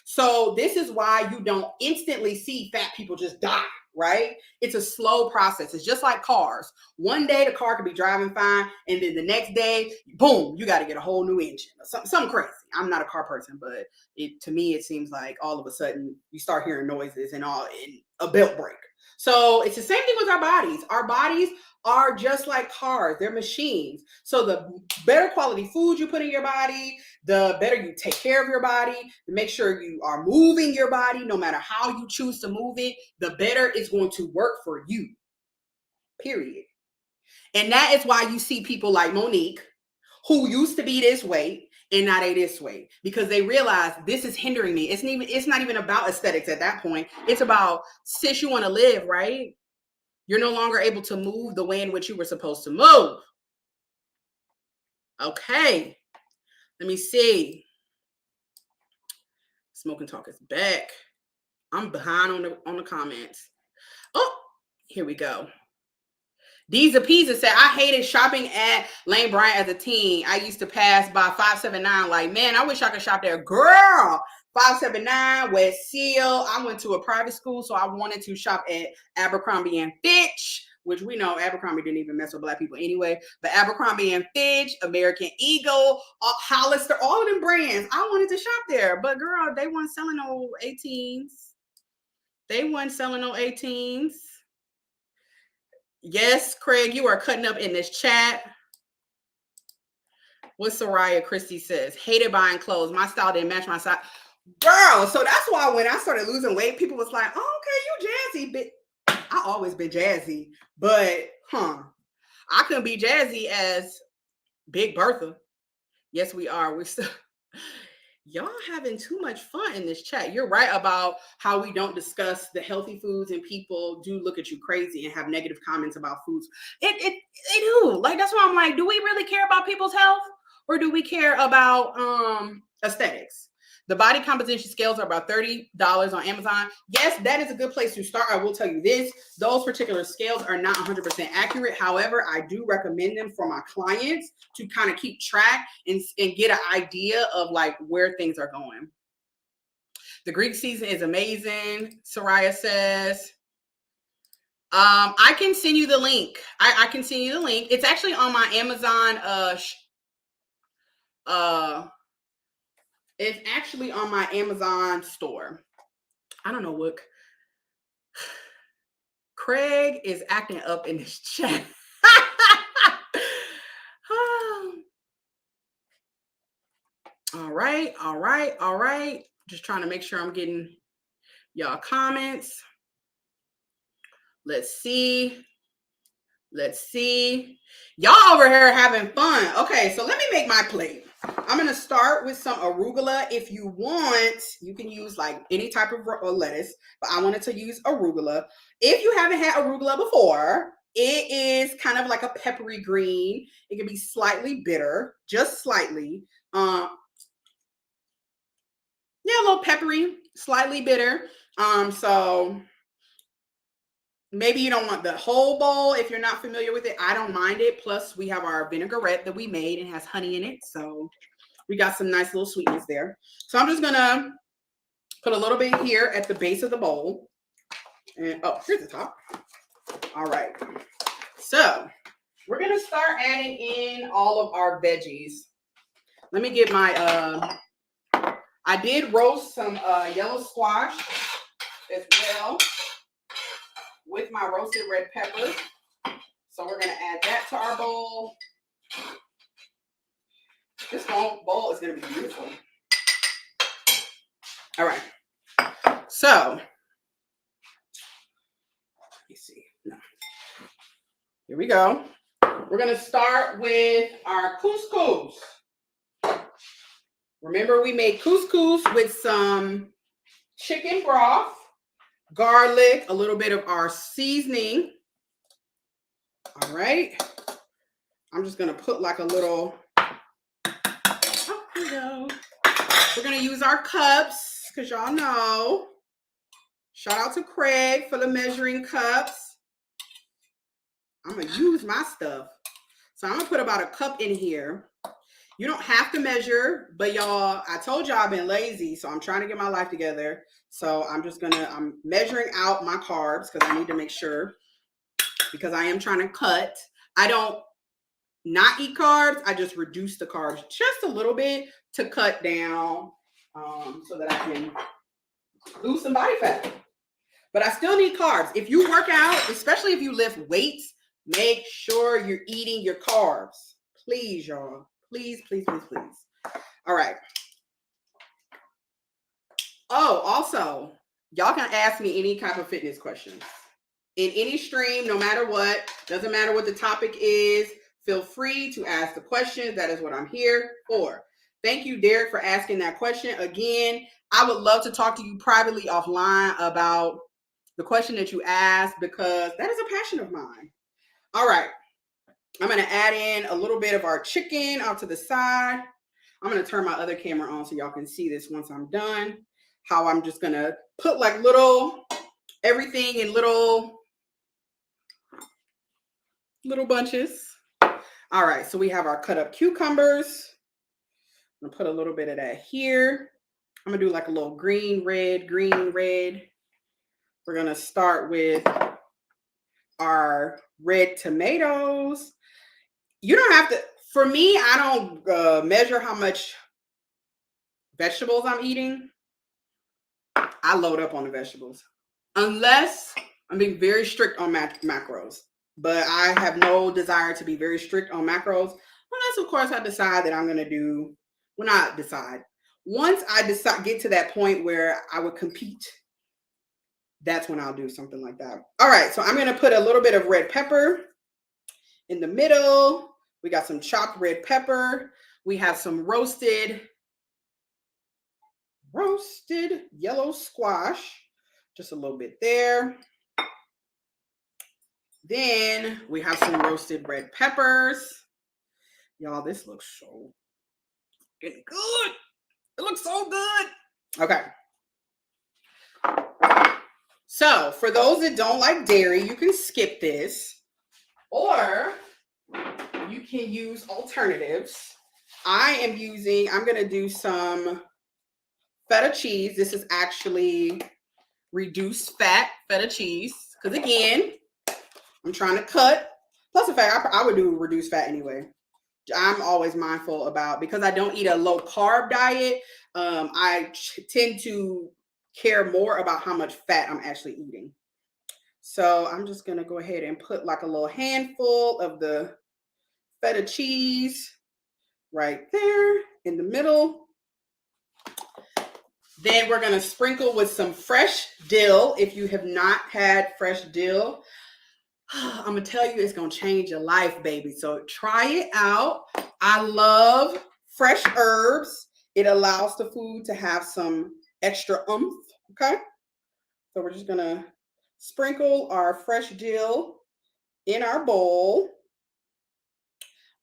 So this is why you don't instantly see fat people just die, right? It's a slow process. It's just like cars. One day the car could be driving fine, and then the next day, boom, you got to get a whole new engine. Something crazy. I'm not a car person, but to me, it seems like all of a sudden you start hearing noises and a belt break. So it's the same thing with our bodies. Our bodies are just like cars. They're machines. So the better quality food you put in your body, the better you take care of your body, to make sure you are moving your body, no matter how you choose to move it, the better it's going to work for you. Period. And that is why you see people like Monique, who used to be this weight and now they this way, because they realize this is hindering me. It's not even about aesthetics at that point. It's about, since you want to live, right? You're no longer able to move the way in which you were supposed to move. Okay. Let me see. Smoking Talk is back. I'm behind on the comments. Oh, here we go. Deeza Pizza said, I hated shopping at Lane Bryant as a teen. I used to pass by 579 like, man, I wish I could shop there. Girl, 579, West Seal. I went to a private school, so I wanted to shop at Abercrombie and Fitch, which we know Abercrombie didn't even mess with black people anyway. But Abercrombie and Fitch, American Eagle, Hollister, all of them brands. I wanted to shop there. But girl, they weren't selling no 18s. They weren't selling no 18s. Yes, Craig, you are cutting up in this chat. What Soraya Christie says, hated buying clothes. My style didn't match my size. Girl, so that's why when I started losing weight, people was like, oh, okay, you jazzy. But I always been jazzy. But, I couldn't be jazzy as Big Bertha. Yes, we are. We're still... Y'all having too much fun in this chat. You're right about how we don't discuss the healthy foods and people do look at you crazy and have negative comments about foods. They do. Like, that's why I'm like, do we really care about people's health or do we care about aesthetics? The body composition scales are about $30 on Amazon. Yes, that is a good place to start. I will tell you this. Those particular scales are not 100% accurate. However, I do recommend them for my clients to kind of keep track and get an idea of like where things are going. The Greek season is amazing, Soraya says. I can send you the link. I can send you the link. It's actually on my Amazon it's actually on my Amazon store. I don't know what. Craig is acting up in this chat. All right. Just trying to make sure I'm getting y'all comments. Let's see. Y'all over here having fun. Okay, so let me make my plate. I'm going to start with some arugula. If you want, you can use like any type of lettuce, but I wanted to use arugula. If you haven't had arugula before, it is kind of like a peppery green. It can be slightly bitter, just slightly. Yeah, a little peppery, slightly bitter. So maybe you don't want the whole bowl if you're not familiar with it. I don't mind it. Plus, we have our vinaigrette that we made and has honey in it. So we got some nice little sweetness there. So I'm just going to put a little bit here at the base of the bowl. And oh, here's the top. All right. So we're going to start adding in all of our veggies. Let me get my, I did roast some yellow squash as well with my roasted red peppers. So we're going to add that to our bowl. This bowl is going to be beautiful. All right. So, let me see. No. Here we go. We're going to start with our couscous. Remember, we made couscous with some chicken broth, garlic, a little bit of our seasoning. All right. I'm just going to put like a little, oh, here we go. We're going to use our cups because y'all know. Shout out to Craig for the measuring cups. I'm going to use my stuff. So I'm going to put about a cup in here. You don't have to measure, but y'all, I told y'all I've been lazy, so I'm trying to get my life together. So I'm measuring out my carbs because I need to make sure, because I am trying to cut. I don't not eat carbs. I just reduce the carbs just a little bit to cut down so that I can lose some body fat. But I still need carbs. If you work out, especially if you lift weights, make sure you're eating your carbs. Please, y'all. Please. All right. Oh, also, y'all can ask me any type of fitness questions. In any stream, no matter what, doesn't matter what the topic is, feel free to ask the question. That is what I'm here for. Thank you, Derek, for asking that question. Again, I would love to talk to you privately offline about the question that you asked because that is a passion of mine. All right. I'm going to add in a little bit of our chicken out to the side. I'm going to turn my other camera on so y'all can see this once I'm done. How I'm just going to put like everything in little bunches. All right, so we have our cut up cucumbers. I'm going to put a little bit of that here. I'm going to do like a little green, red. We're going to start with our red tomatoes. You don't have to, for me, I don't measure how much vegetables I'm eating. I load up on the vegetables. Unless I'm being very strict on macros. But I have no desire to be very strict on macros. Unless, of course, I decide that I'm going to do, well, not decide. Once I get to that point where I would compete, that's when I'll do something like that. All right, so I'm going to put a little bit of red pepper in the middle. We got some chopped red pepper. We have some roasted yellow squash. Just a little bit there. Then we have some roasted red peppers. Y'all, this looks so good. It looks so good. Okay. So for those that don't like dairy, you can skip this. Or you can use alternatives. I'm going to do some feta cheese. This is actually reduced fat feta cheese. Because again, I'm trying to cut. Plus the fact I would do reduced fat anyway. I'm always mindful about, because I don't eat a low carb diet, I tend to care more about how much fat I'm actually eating. So I'm just going to go ahead and put like a little handful of the feta cheese right there in the middle. Then we're going to sprinkle with some fresh dill. If you have not had fresh dill, I'm going to tell you, it's going to change your life, baby. So try it out. I love fresh herbs. It allows the food to have some extra oomph. Okay. So we're just going to sprinkle our fresh dill in our bowl.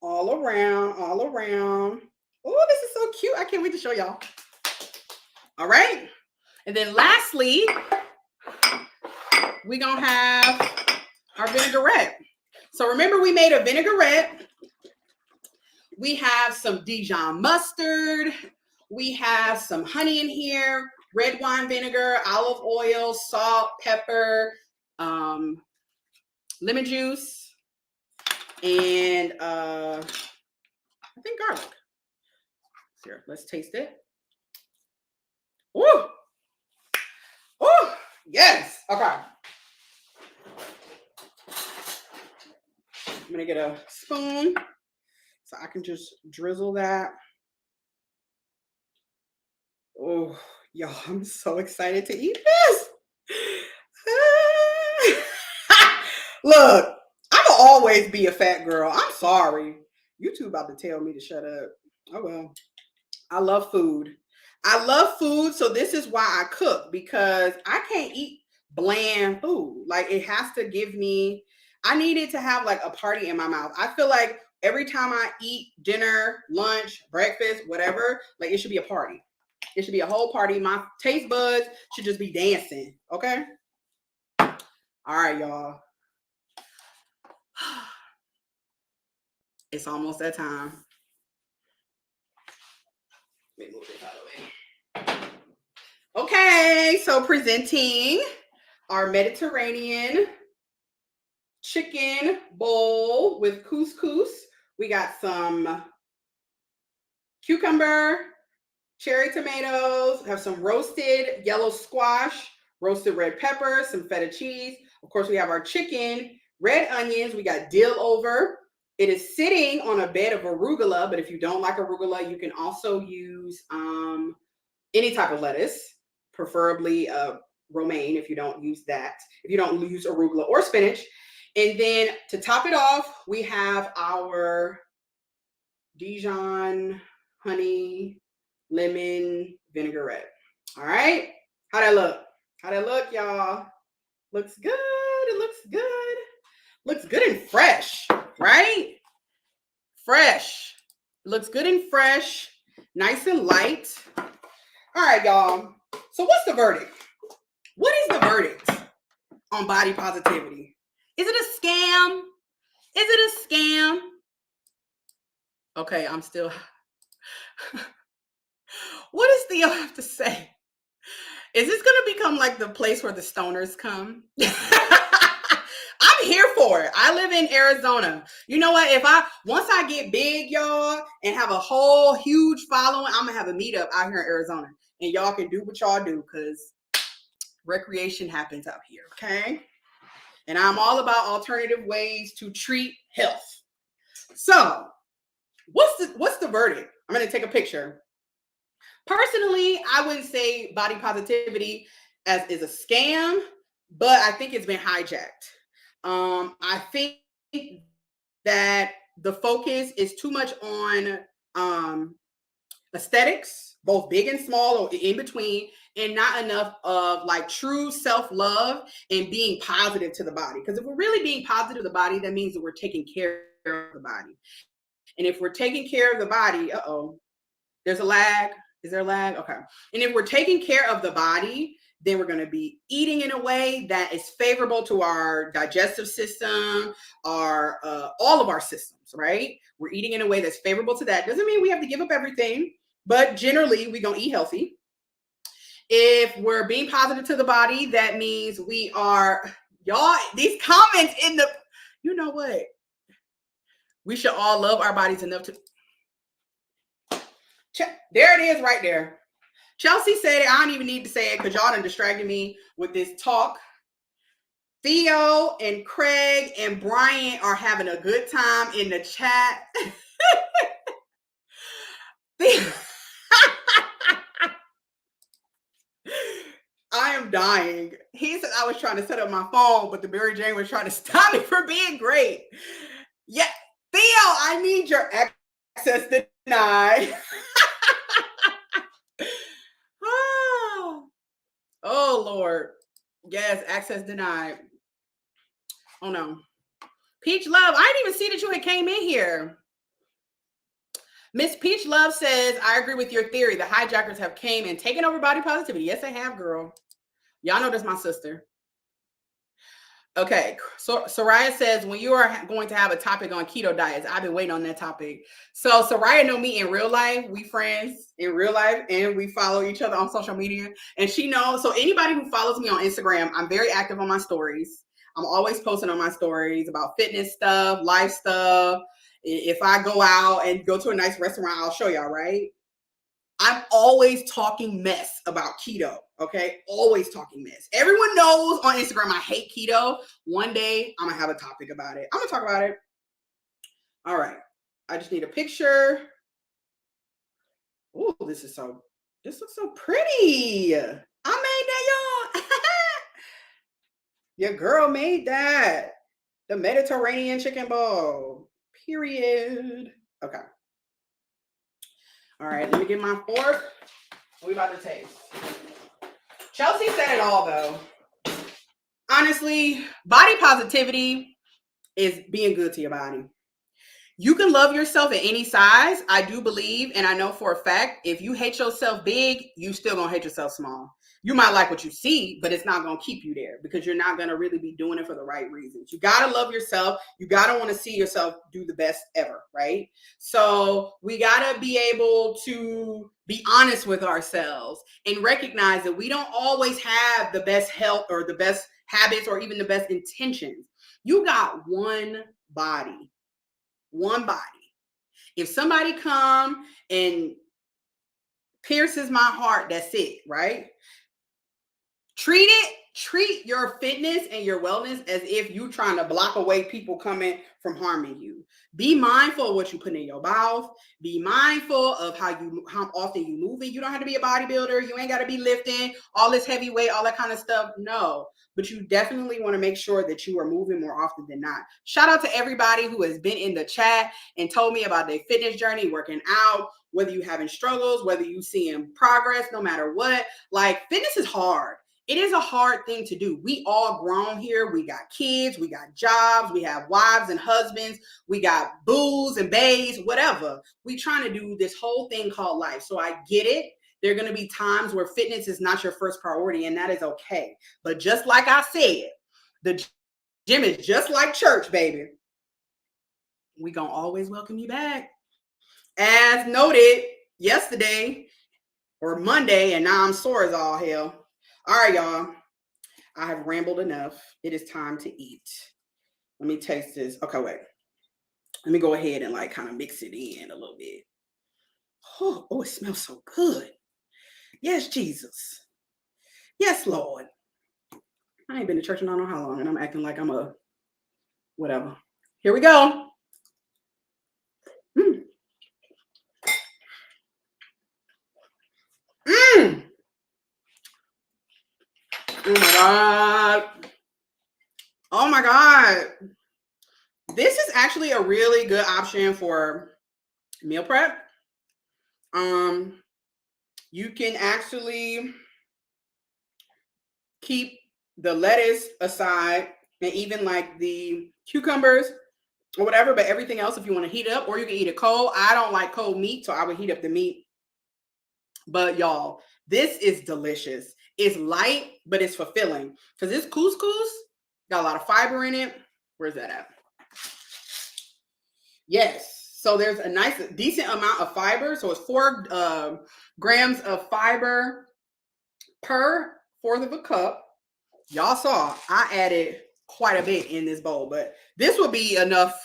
All around. Oh, this is so cute. I can't wait to show y'all. All right. And then lastly, we're going to have our vinaigrette. So remember, we made a vinaigrette. We have some Dijon mustard. We have some honey in here, red wine vinegar, olive oil, salt, pepper, lemon juice, and I think garlic. Here, let's taste it. Ooh. Ooh, yes. Okay. I'm gonna get a spoon so I can just drizzle that. Oh, y'all, I'm so excited to eat this. Look, I'm gonna always be a fat girl. I'm sorry. YouTube about to tell me to shut up. Oh well. I love food. So this is why I cook, because I can't eat bland food. Like, it has to give me, I need it to have like a party in my mouth. I feel like every time I eat dinner, lunch, breakfast, whatever, like it should be a party. It should be a whole party. My taste buds should just be dancing. Okay. All right, y'all. It's almost that time. Let me move this out of the way. Okay, so presenting our Mediterranean chicken bowl with couscous. We got some cucumber, cherry tomatoes, have some roasted yellow squash, roasted red pepper, some feta cheese. Of course, we have our chicken, red onions. We got dill over. It is sitting on a bed of arugula, but if you don't like arugula, you can also use any type of lettuce, preferably romaine if you don't use that, if you don't use arugula or spinach. And then to top it off, we have our Dijon honey lemon vinaigrette. All right. How'd that look? How'd that look, y'all? Looks good. It looks good. Looks good and fresh, right? fresh. Looks good and fresh, nice and light. All right, y'all. So what's the verdict? What is the verdict on body positivity? Is it a scam? Is it a scam? Okay, I'm still. What does Theo have to say? Is this going to become like the place where the stoners come? I'm here for it. I live in Arizona. You know what? Once I get big, y'all, and have a whole huge following, I'm going to have a meetup out here in Arizona. And y'all can do what y'all do because recreation happens out here, okay? And I'm all about alternative ways to treat health. So, what's the verdict? I'm going to take a picture. Personally, I wouldn't say body positivity is a scam, but I think it's been hijacked. I think that the focus is too much on aesthetics, both big and small or in between, and not enough of like true self-love and being positive to the body. Because if we're really being positive to the body, that means that we're taking care of the body. And if we're taking care of the body, there's a lag. Is there a lag? Okay. And if we're taking care of the body, then we're going to be eating in a way that is favorable to our digestive system, our all of our systems, right? We're eating in a way that's favorable to that. Doesn't mean we have to give up everything, but generally we're going to eat healthy. If we're being positive to the body, that means we are, y'all, these comments in the, you know what? We should all love our bodies enough to, there it is right there. Chelsea said it. I don't even need to say it because y'all done distracted me with this talk. Theo and Craig and Brian are having a good time in the chat. I am dying. He said I was trying to set up my phone, but the Mary Jane was trying to stop me from being great. Yeah, Theo, I need your access denied. Oh, Lord. Yes, access denied. Oh, no. Peach Love, I didn't even see that you had came in here. Miss Peach Love says, I agree with your theory. The hijackers have came and taken over body positivity. Yes, they have, girl. Y'all know that's my sister. Okay, so Soraya says, when you are going to have a topic on keto diets, I've been waiting on that topic. So Soraya know me in real life. We friends in real life, and we follow each other on social media. And she knows, so anybody who follows me on Instagram, I'm very active on my stories. I'm always posting on my stories about fitness stuff, life stuff. If I go out and go to a nice restaurant, I'll show y'all, right? I'm always talking mess about keto, okay? Always talking mess. Everyone knows on Instagram I hate keto. One day, I'm going to have a topic about it. I'm going to talk about it. All right. I just need a picture. Oh, this looks so pretty. I made that, y'all. Your girl made that. The Mediterranean chicken bowl. Period. Okay. All right, let me get my fork. We about to taste. Chelsea said it all, though. Honestly, body positivity is being good to your body. You can love yourself at any size. I do believe, and I know for a fact, if you hate yourself big, you still gonna hate yourself small. You might like what you see, but it's not going to keep you there because you're not going to really be doing it for the right reasons. You got to love yourself. You got to want to see yourself do the best ever, right? So we got to be able to be honest with ourselves and recognize that we don't always have the best health or the best habits or even the best intentions. You got one body. One body. If somebody come and pierces my heart, that's it, right? Treat your fitness and your wellness as if you're trying to block away people coming from harming you. Be mindful of what you put in your mouth. Be mindful of how often you move it. You don't have to be a bodybuilder. You ain't got to be lifting all this heavy weight, all that kind of stuff. No, but you definitely want to make sure that you are moving more often than not. Shout out to everybody who has been in the chat and told me about their fitness journey, working out, whether you having struggles, whether you seeing progress, no matter what. Like, fitness is hard. It is a hard thing to do. We all grown here. We got kids, we got jobs, we have wives and husbands, we got boos and bays, whatever. We trying to do this whole thing called life. So I get it. There are going to be times where fitness is not your first priority, and that is okay. But just like I said, the gym is just like church, baby. We gonna always welcome you back. As noted yesterday or Monday, and now I'm sore as all hell. All right, y'all. I have rambled enough. It is time to eat. Let me taste this. Okay, wait. Let me go ahead and like kind of mix it in a little bit. Oh, it smells so good. Yes, Jesus. Yes, Lord. I ain't been to church in I don't know how long, and I'm acting like I'm a whatever. Here we go. Mm. Mm. Oh my God. Oh my God. This is actually a really good option for meal prep. You can actually keep the lettuce aside and even like the cucumbers or whatever, but everything else, if you want to heat it up, or you can eat it cold. I don't like cold meat, so I would heat up the meat. But y'all, this is delicious. It's light, but it's fulfilling because this couscous got a lot of fiber in it. Where's that at? Yes. So there's a nice, decent amount of fiber. So it's 4 grams of fiber per 1/4 of a cup. Y'all saw I added quite a bit in this bowl, but this would be enough.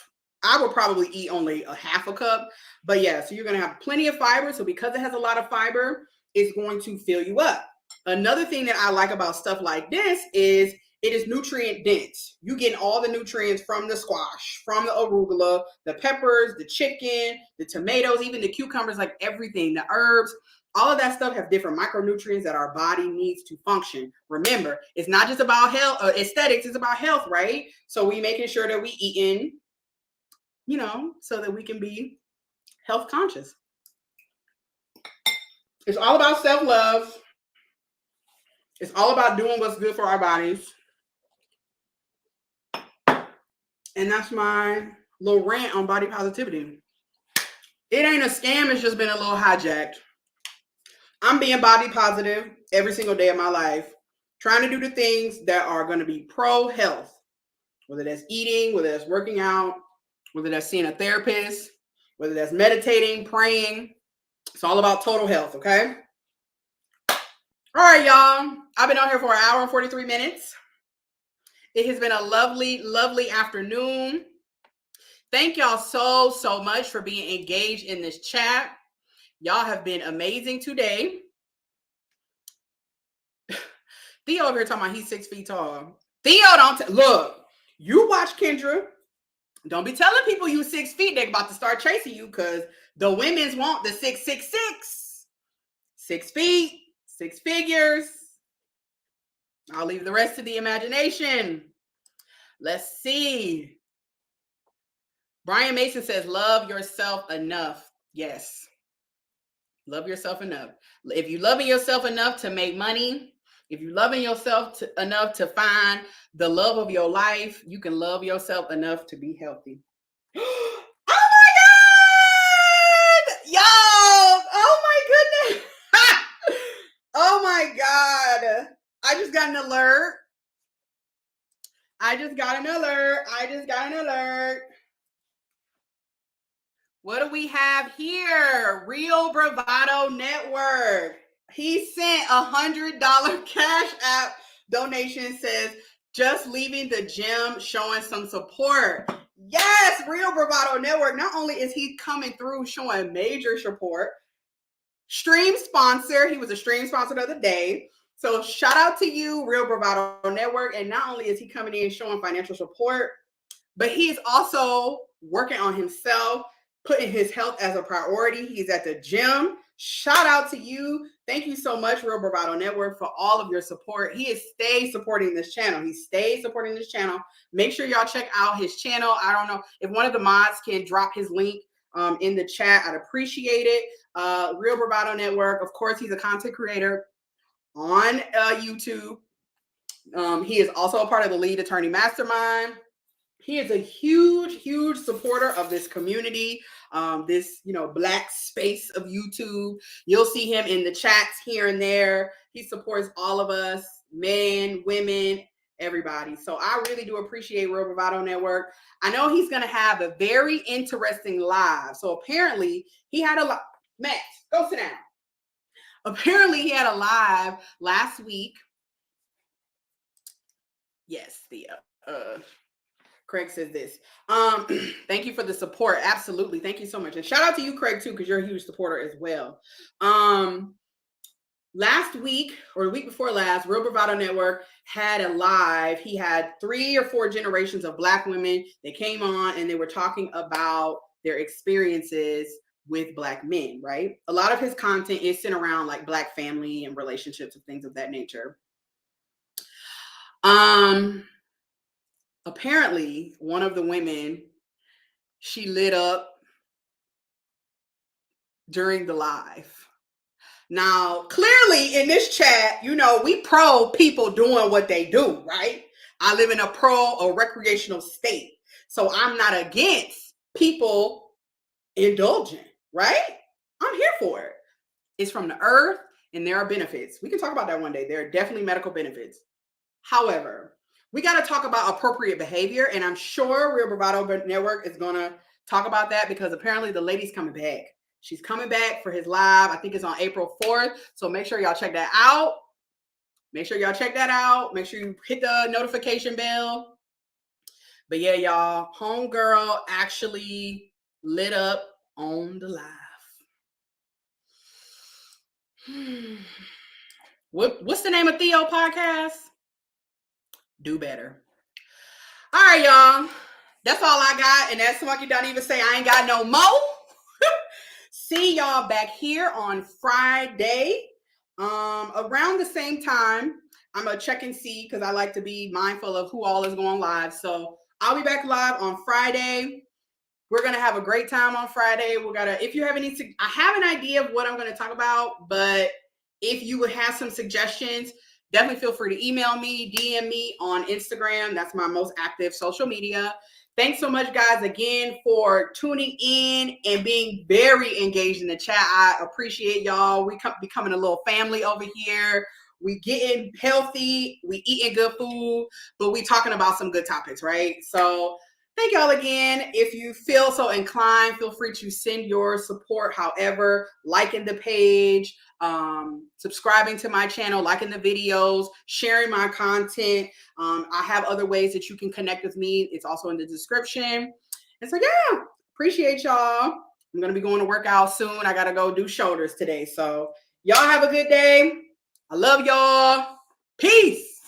I would probably eat only a 1/2 cup. But yeah, so you're going to have plenty of fiber. So because it has a lot of fiber, it's going to fill you up. Another thing that I like about stuff like this is it is nutrient dense. You get all the nutrients from the squash, from the arugula, the peppers, the chicken, the tomatoes, even the cucumbers, like everything, the herbs. All of that stuff have different micronutrients that our body needs to function. Remember, it's not just about health, aesthetics, it's about health, right? So we making sure that we eating, so that we can be health conscious. It's all about self-love. It's all about doing what's good for our bodies. And that's my little rant on body positivity. It ain't a scam, it's just been a little hijacked. I'm being body positive every single day of my life, trying to do the things that are going to be pro health, whether that's eating, whether that's working out, whether that's seeing a therapist, whether that's meditating, praying. It's all about total health, okay? All right, y'all. I've been on here for 1 hour and 43 minutes. It has been a lovely, lovely afternoon. Thank y'all so much for being engaged in this chat. Y'all have been amazing today. Theo over here talking about he's 6 feet tall. Theo, look, you watch Kendra. Don't be telling people you 6 feet. They're about to start chasing you because the women's want the 666. 6 feet, 6 figures. I'll leave the rest to the imagination. Let's see. Brian Mason says, love yourself enough. Yes. Love yourself enough. If you're loving yourself enough to make money, if you're loving yourself enough to find the love of your life, you can love yourself enough to be healthy. Oh my God! Y'all! Oh my goodness! Oh my God! I just got an alert. What do we have here? Real Bravado Network. He sent $100 Cash App donation, says, just leaving the gym, showing some support. Yes, Real Bravado Network. Not only is he coming through showing major support, stream sponsor. He was a stream sponsor the other day. So shout out to you, Real Bravado Network. And not only is he coming in showing financial support, but he is also working on himself, putting his health as a priority. He's at the gym. Shout out to you. Thank you so much, Real Bravado Network, for all of your support. He is supporting this channel. Make sure y'all check out his channel. I don't know if one of the mods can drop his link in the chat. I'd appreciate it. Real Bravado Network. Of course, he's a content creator on YouTube. He is also a part of the Lead Attorney Mastermind. He is a huge supporter of this community, this, Black space of YouTube. You'll see him in the chats here and there. He supports all of us, men, women, everybody. So I really do appreciate Real Bravado Network. I know he's going to have a very interesting live. So apparently he had a live. Matt, go sit down. Apparently he had a live last week. Yes, Craig says this. Thank you for the support. Absolutely. Thank you so much. And shout out to you, Craig, too, because you're a huge supporter as well. Last week or the week before last, Real Bravado Network had a live. He had 3 or 4 generations of Black women that came on and they were talking about their experiences with Black men, right? A lot of his content is centered around like Black family and relationships and things of that nature. Apparently, one of the women, she lit up during the live. Now, clearly in this chat, we pro people doing what they do, right? I live in a pro or recreational state. So I'm not against people indulging, right? I'm here for it. It's from the earth and there are benefits. We can talk about that one day. There are definitely medical benefits. However, we got to talk about appropriate behavior. And I'm sure Real Bravado Network is going to talk about that because apparently the lady's coming back. She's coming back for his live. I think it's on April 4th. So make sure y'all check that out. Make sure y'all check that out. Make sure you hit the notification bell. But yeah, y'all, homegirl actually lit up on the live. What's the name of Theo podcast? Do better. All right, y'all. That's all I got. And that's Monkey don't even say I ain't got no more. See y'all back here on Friday. Around the same time. I'm going to check and see because I like to be mindful of who all is going live. So I'll be back live on Friday. We're going to have a great time on Friday. If you have I have an idea of what I'm going to talk about, but if you would have some suggestions, definitely feel free to email me, DM me on Instagram. That's my most active social media. Thanks so much, guys, again, for tuning in and being very engaged in the chat. I appreciate y'all. We becoming a little family over here. We getting healthy. We eating good food, but we talking about some good topics, right? So thank y'all again. If you feel so inclined, feel free to send your support. However, liking the page, subscribing to my channel, liking the videos, sharing my content. I have other ways that you can connect with me. It's also in the description. And so, yeah, appreciate y'all. I'm going to be going to work out soon. I got to go do shoulders today. So y'all have a good day. I love y'all. Peace.